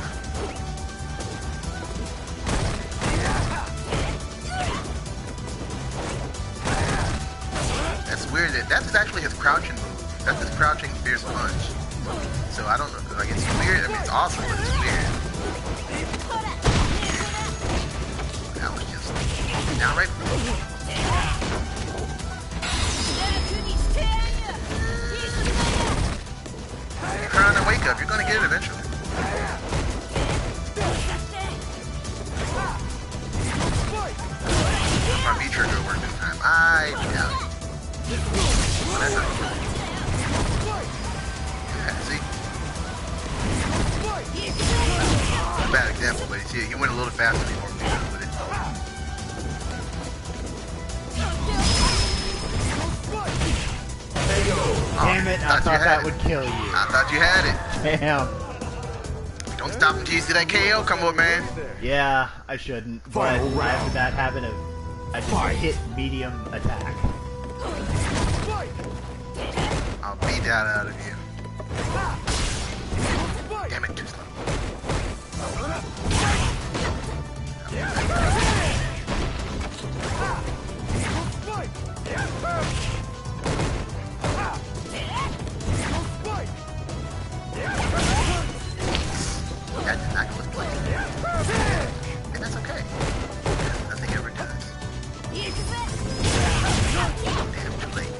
That's weird. That's actually his crouching move. That's his crouching fierce punch. So I don't know. Like it's weird. I mean, it's awesome, but it's weird. That was just downright. speak up. You're gonna get it eventually. My V trigger worked this time. I doubt it. Oh, that's not good. Yeah, see? Bad example, but see, he went a little faster than he normally does with it. Damn it, I thought that would kill you. I thought you had it. Damn. Don't stop until you see that KO come on, man. Yeah, I shouldn't. But I have that habit of I just hit medium attack. I'll beat that out of you. Damn it, too slow. That did not look like it. And that's okay. Nothing ever does. Damn, too late.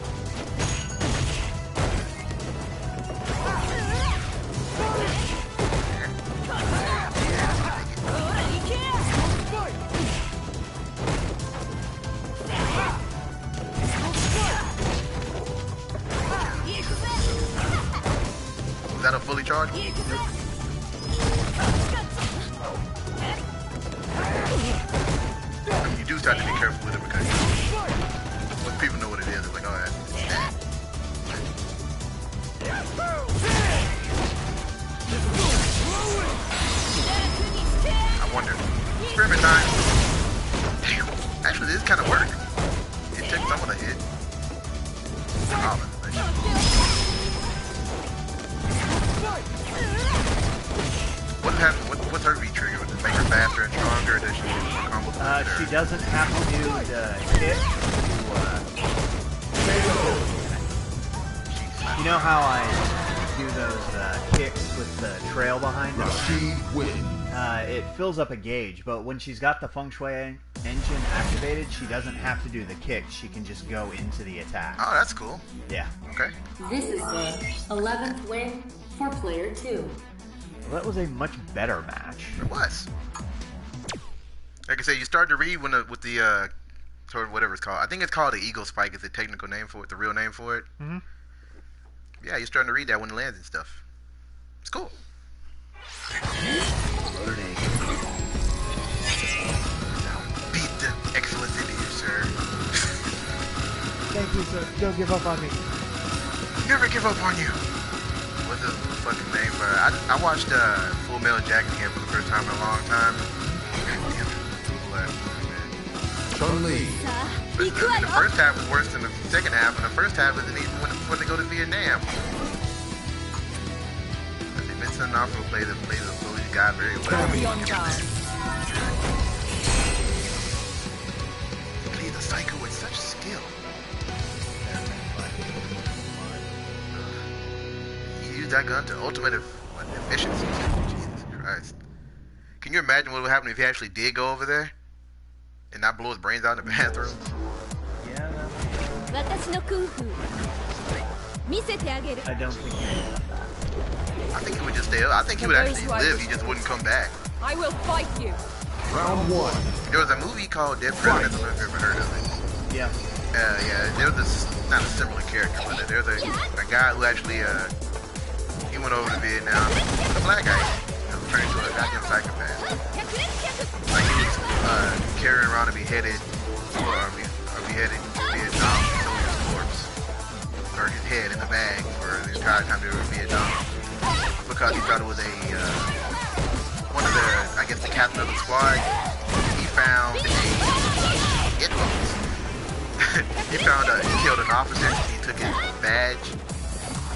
Was that a fully charged? You do start to be careful with it because when people know what it is, it's like, oh, that's that. I wonder. Experiment time. Damn. Actually, this kind of worked. It took some of the hit. What happened? What's her V trigger? Does it make her faster and stronger? Does she do more combos? She doesn't have to do the kick. You know how I do those kicks with the trail behind them? It fills up a gauge, but when she's got the Feng Shui engine activated, she doesn't have to do the kick. She can just go into the attack. Oh, that's cool. Yeah. Okay. This is the 11th win for player 2. Well, that was a much better match. It was. Like I said, you start to read when with the sort of whatever it's called. I think it's called the Eagle Spike. Is the technical name for it? The real name for it? Mm-hmm. Yeah, you're starting to read that when it lands and stuff. It's cool. Learning. Beat the excellence in you, sir. Thank you, sir. Don't give up on me. Never give up on you. What's the fucking name? I watched Full Metal Jacket again for the first time in a long time. God damn it. Chun-Li. The first half was worse than the second half, and the first half isn't even when they go to Vietnam. But Vincent D'Onofrio plays the bully guy very well. He plays the psycho with such skill. He used that gun to ultimate efficiency. Jesus Christ. Can you imagine what would happen if he actually did go over there? And not blow his brains out in the bathroom? Yeah, I don't think I think he would just stay up. I think he would actually live. He just wouldn't come back. I will fight you. Round 1. There was a movie called Dead Presidents. I don't know if you've ever heard of it. Yeah. Yeah. There was this, not a similar character, but there's a guy who actually, he went over to Vietnam. A black guy who turned into a goddamn psychopath. Like he was carrying around a beheaded Vietnam soldier's corpse, or his head in the bag for the entire time they were in Vietnam, because he thought it was one of the, I guess the captain of the squad. He found he killed an officer. He took his badge,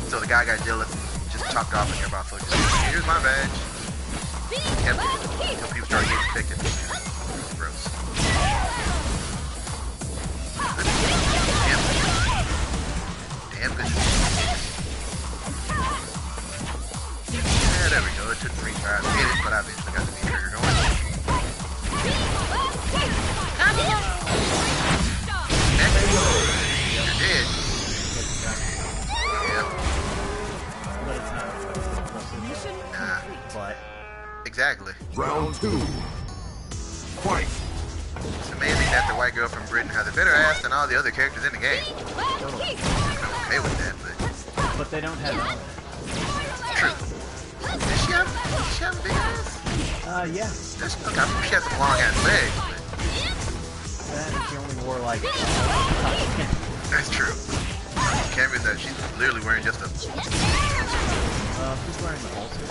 so the guy got jealous and just chopped off and about so just, here's my badge. Kept it until people started getting picked. Gross. Damn good. Yeah, there we go. It took 3 tries to get it, but I eventually got the V-trigger going. You're dead. Yep. Exactly. Round 2. Fight. It's amazing that the white girl from Britain has a better ass than all the other characters in the game. I'm okay with that, But they don't have elements. true. Does she have a big ass? Yeah. Okay, I mean, she has some long ass legs, but That she only wore like. that's true. Camera's that she's literally wearing just a. She's wearing the holster.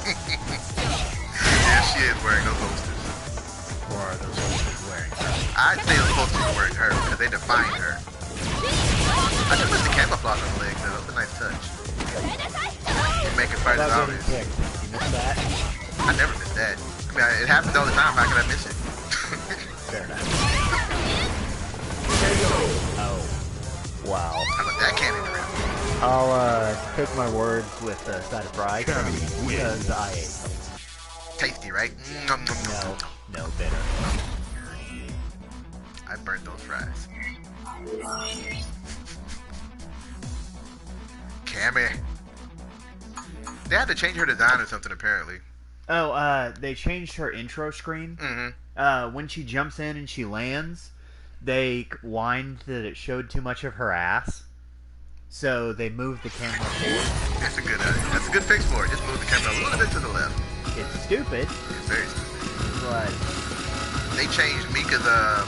Yeah, she is wearing those holsters. Or are those holsters wearing her? I'd say those holsters are wearing her because they define her. I just missed the camouflage on the legs, though. That was a nice touch. Make it fight as About getting obvious. picked. You missed that? I never miss that. I mean, it happens all the time. How can I miss it? Fair enough. Oh. Wow. How about that cannon around? I'll take my words with a side of fries because I ate them. Tasty, right? Nom, nom, nom, nom. No bitter. I burnt those fries. Cammy. They had to change her design or something, apparently. Oh, they changed her intro screen. Mm-hmm. When she jumps in and she lands, they whined that it showed too much of her ass. So they moved the camera forward. That's a good fix for it. Just move the camera a little bit to the left. It's stupid, It's very stupid. but They changed Mika's her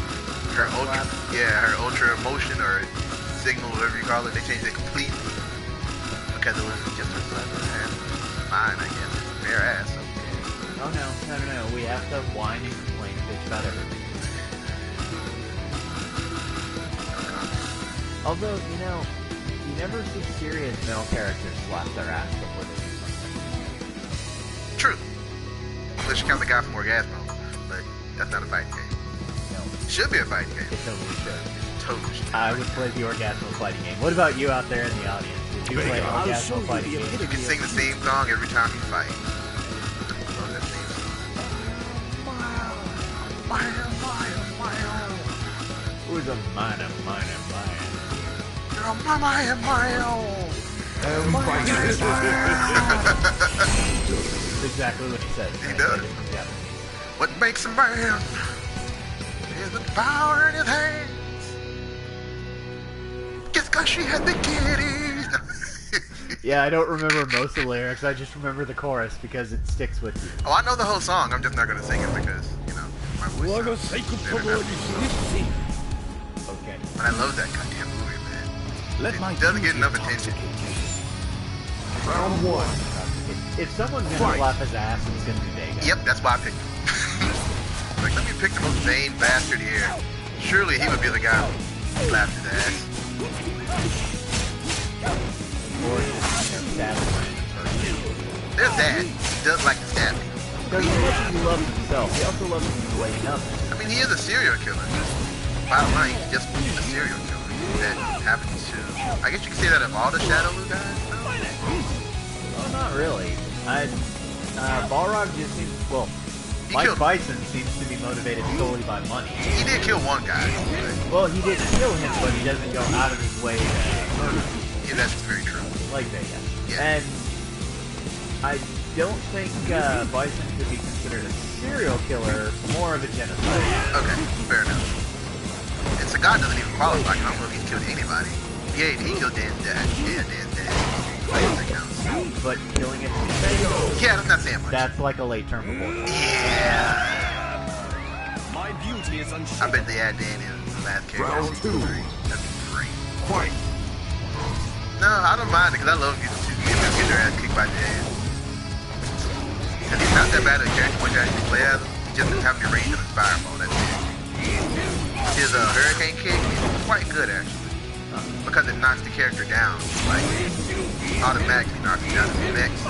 ultra motion or signal, whatever you call it. They changed it completely because it was just her slap ass. Fine, I guess. It's bare ass. So. oh no. We have to whine and complain a bitch about everything. Although, you never see serious male characters slap their ass before they do something. True. Unless you count the guy from Orgasmo, but that's not a fighting game. No, Should be a fighting game. it totally should. Totally should. I would play the Orgasmo fighting game. What about you out there in the audience? Did you play I'll show Orgasmo you fighting the game? You can sing the theme song every time you fight. I love that theme song. Who's a minor? You're a mama and That's exactly what he says. He does. Yeah. What makes a man is the power in his hands. Just cause she had the kitties. Yeah, I don't remember most of the lyrics. I just remember the chorus because it sticks with you. Oh, I know the whole song. I'm just not gonna sing it because, my voice sounds better now. Okay. But I love that goddamn movie, man. Let my It doesn't get enough beauty attention. intoxicate you. Round 1. If someone's gonna Fight. slap his ass, it's gonna be Vega. Yep, that's why I picked him. Like, let me pick the most vain bastard here. Surely he would be the guy who slapped his ass. Or just stab him right in the person. There's that. He does like to stab me. Because as much as he loves himself, he also loves waking up. I mean, he is a serial killer. Bottom line, he's just a serial killer that happens to... I guess you could say that of all the Shadowloo guys, no? Oh, not really. Balrog just seems... Well, He Mike killed- Bison seems to be motivated solely by money. He did kill one guy. But Well, he didn't kill him, but he doesn't go out of his way to murder people yeah, that's very true. like Vega. Yeah. And I don't think Bison could be considered a serial killer, more of a genocide. Okay, fair enough. And Sagat doesn't even qualify. I don't know if he's killed anybody. Yeah, he killed Dan's dad. Yeah, Dan's dad. That counts. But killing it, Yeah, that's not saying much. that's like a late term abortion. Yeah. My beauty is I unshakable. bet they add Dan in the last character. Round 2. That'd be great. Fight. No, I don't mind it because I love people to get their ass kicked by Dan. Because he's not that bad of a character when you actually play as him. He just doesn't have any range of his fireball. That's it. His hurricane kick is quite good actually. Because it knocks the character down. Like, automatically knocks him down to the next.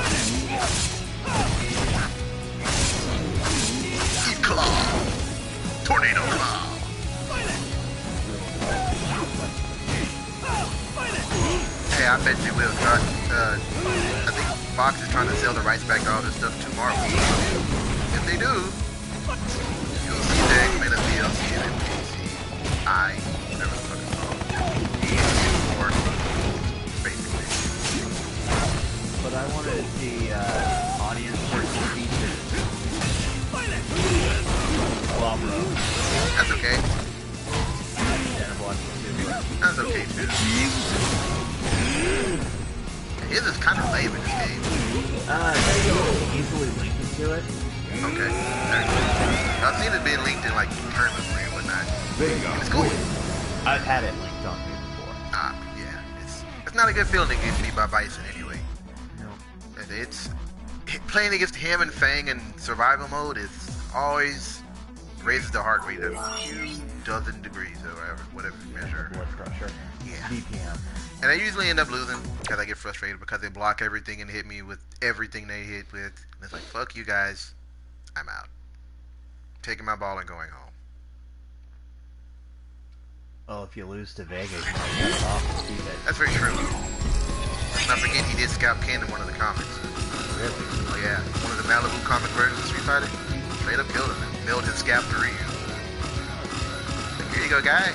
Claw. Tornado Claw. Hey, I bet you will. I think Fox is trying to sell the rights back to all this stuff to Marvel. If they do, you'll see the X-Men as DLC and NPCI, whatever the fuck it's called. Or, basically. But I wanted to see audience versus That's okay. Yeah, blocking too. That's okay too. His is kind of lame in this game. You can easily link into it. Okay. I've seen it being linked in like tournaments and whatnot. It's cool. I've had it linked on me before. Yeah. It's not a good feeling to get beat by Bison anyway. No. It's playing against him and Fang in survival mode is always raises the heart rate a few dozen degrees or whatever measure. Blood pressure. Yeah. BPM. And I usually end up losing because I get frustrated because they block everything and hit me with everything they hit with. And it's like, fuck you guys. I'm out. Taking my ball and going home. Well, if you lose to Vega, you might get off and keep it. That's very true. Let's not forget he did scalp Ken in one of the comics. Really? Oh yeah, one of the Malibu comic versions of Street Fighter. Straight up killed him and milled his scalp to Ryu. Like, here you go, guy.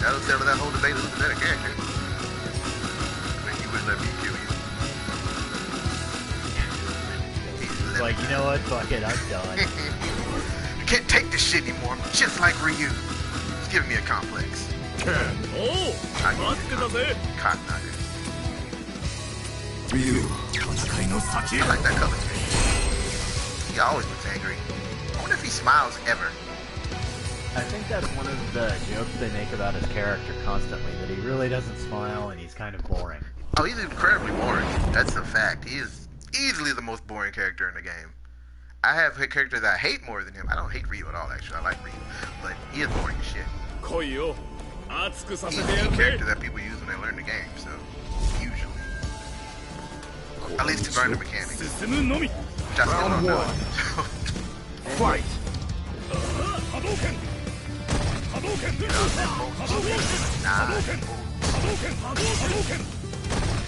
That'll settle that whole debate who's the better character. I mean, you wouldn't let me kill you. Like, you know what? Fuck it, I'm done. You can't take this shit anymore. I'm just like Ryu. It's giving me a complex. Oh, I Cotton nugget. I like that color. He always looks angry. I wonder if he smiles ever. I think that's one of the jokes they make about his character constantly, that he really doesn't smile and he's kind of boring. Oh, he's incredibly boring. That's a fact. He is easily the most boring character in the game. I have a character that I hate more than him. I don't hate Ryu at all, actually. I like Ryu. But he is boring as shit. He's the character that people use when they learn the game, so usually. At least to learn the mechanics. Which I still don't know. Fight!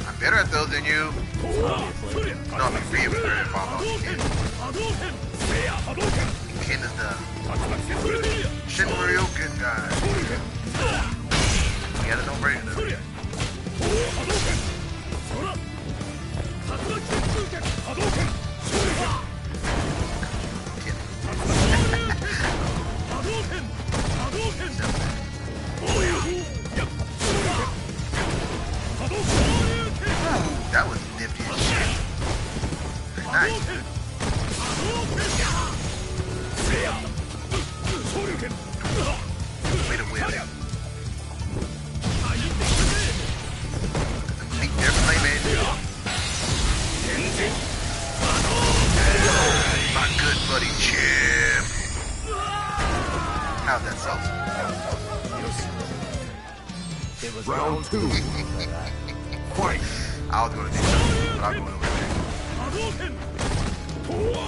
I'm better at those than you. No, I mean Ryu is better at Bob. Ken is the Shinryoken guy. You gotta know Brady though. That was nifty as shit. Nice. Way to win. They're flaming. My good buddy Jim. How's that salsa? It was Round 2. Fight! I was going to do something, but I'll go over there.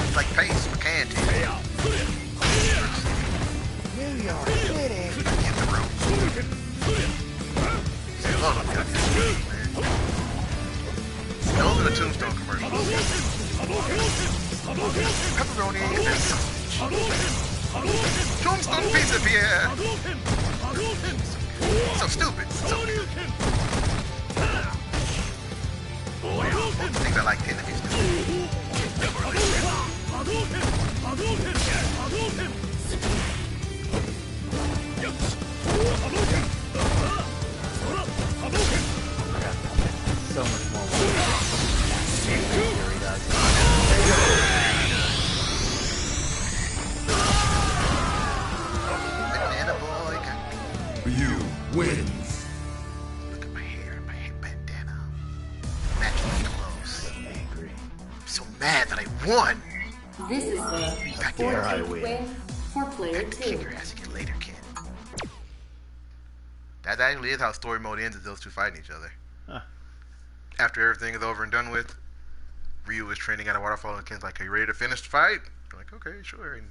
It's like pace for candy. New York City. Get the rope. Say hello to me, man. Those are the Tombstone commercials. Pepperoni and sausage. Tombstone pizza, Pierre. So stupid. So good. One thing I like the enemies do. so much more work. Fury does. Banana boy got me. You wins. Look at my hair bandana. Matching clothes. Angry. I'm so mad that I won. This is the Back here, I 14th win. win for player Back to kick 2. your ass again later, kid. That actually is how story mode ends, is those two fighting each other. Huh. After everything is over and done with, Ryu is training at a waterfall and Ken's like, are you ready to finish the fight? I'm like, okay, sure. And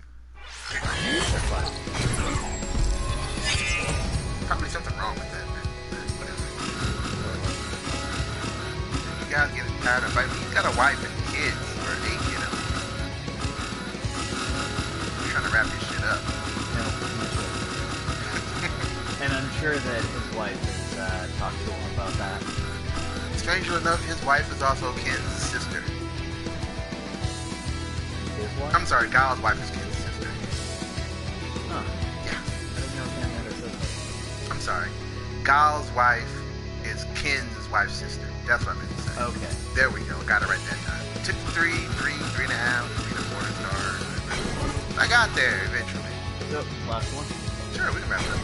probably something wrong with that, man. Whatever. You guys getting tired of fighting. He's got a wife and kids, or 8, you know. He's trying to wrap this shit up. And I'm sure that his wife has talked to him about that. Strangely enough, his wife is also Ken's sister. His wife? I'm sorry, Guile's wife is Ken's sister. Huh. Yeah. I didn't know Ken had a sister. I'm sorry. Gal's wife is Ken's wife's sister. That's what I meant to say. Okay. There we go. Got it right that time. Took 3.5, 3.25 stars. I got there eventually. So, last one. Sure, we can wrap it up.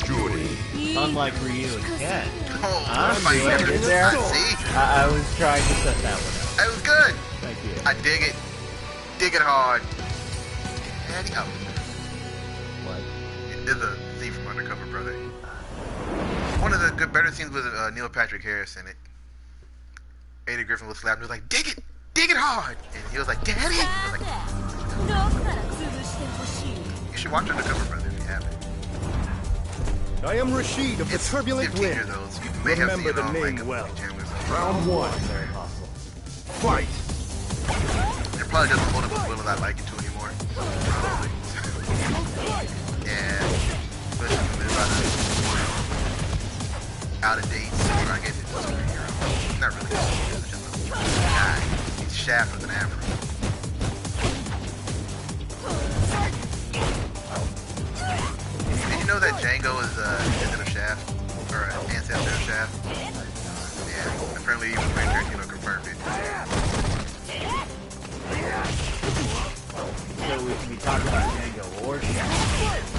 Unlike Ryu and Ken. Oh, I'm fighting doing different. it there. See? I was trying to set that one up. It was good. Thank you. I dig it. Dig it hard. Daddy, oh. What? There's a scene from Undercover Brother. One of the better scenes was Neil Patrick Harris in it. Eddie Griffin was slapping. He was like, dig it hard. And he was like, Daddy. I was like, you should watch Undercover Brother if you haven't. I am Rashid of the It's Turbulent 15 Wind. years old, so you may have seen Remember it the on name like well. channels. Round 1. Very possible. Fight. It probably doesn't hold up as well as I like it to anymore. Yeah. But it's out of date. Or I guess it's a superhero. Not really. It's just a guy. He's Shaft with an afro. Did you know that Django is descendant of Shaft? Or an ancestor of Shaft? Yeah. Apparently even Quentin Tarantino confirmed it. So we talk about Django or Shaft.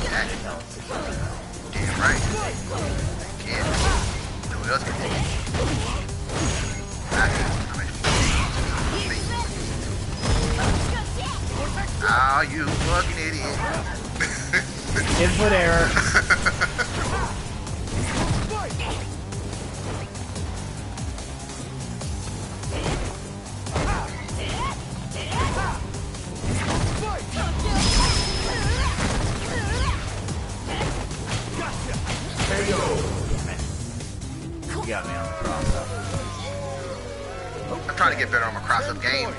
Yeah. Damn right. Can't. No one else can take it. Oh, you fucking idiot. Input error. You got me on the cross-up. I'm trying to get better on my cross-up game.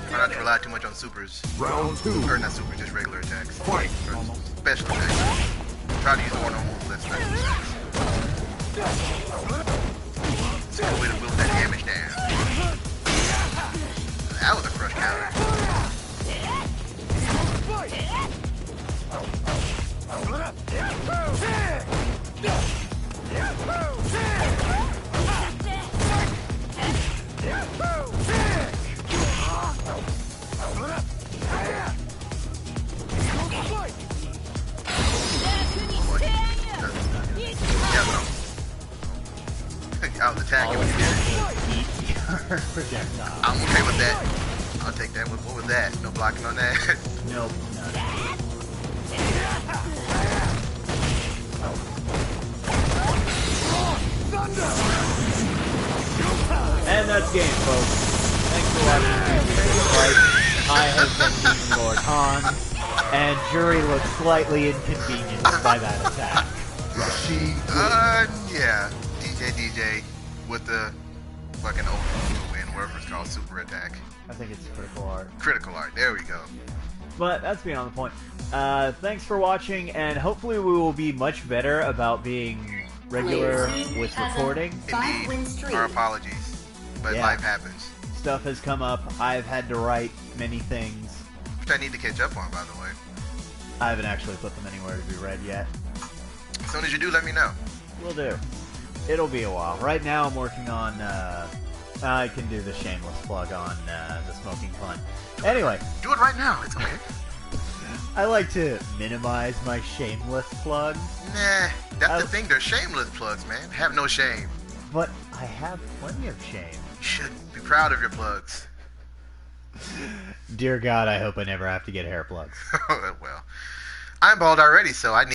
Try not to rely too much on supers. Round 2. Or not supers, just regular attacks. Fight. Or special attacks. Try to use more normal, less special attacks. It's a good way to build that damage down. That was a crush counter. I was attacking when you did it. Projectile. I'm okay with that. I'll take that. What was that? No blocking on that? Nope. And that's game, folks. Thanks for watching I have been Demon Lord Han, and Jury looks slightly inconvenienced by that attack. Yeah. DJ with the fucking ultimate win, whatever it's called, super attack. I think it's critical art. Critical art, there we go. But that's beyond the point. Thanks for watching, and hopefully we will be much better about being regular with recording. Indeed, our apologies, but Yeah. life happens. Stuff has come up. I've had to write many things. Which I need to catch up on, by the way. I haven't actually put them anywhere to be read yet. As soon as you do, let me know. Will do. It'll be a while. Right now I'm working on, I can do the shameless plug on the Smoking Fun. Anyway. Do it right now, it's okay. I like to minimize my shameless plugs. Nah, that's the thing, they're shameless plugs, man. Have no shame. But I have plenty of shame. You should be proud of your plugs. Dear God, I hope I never have to get hair plugs. Well, I'm bald already, so I need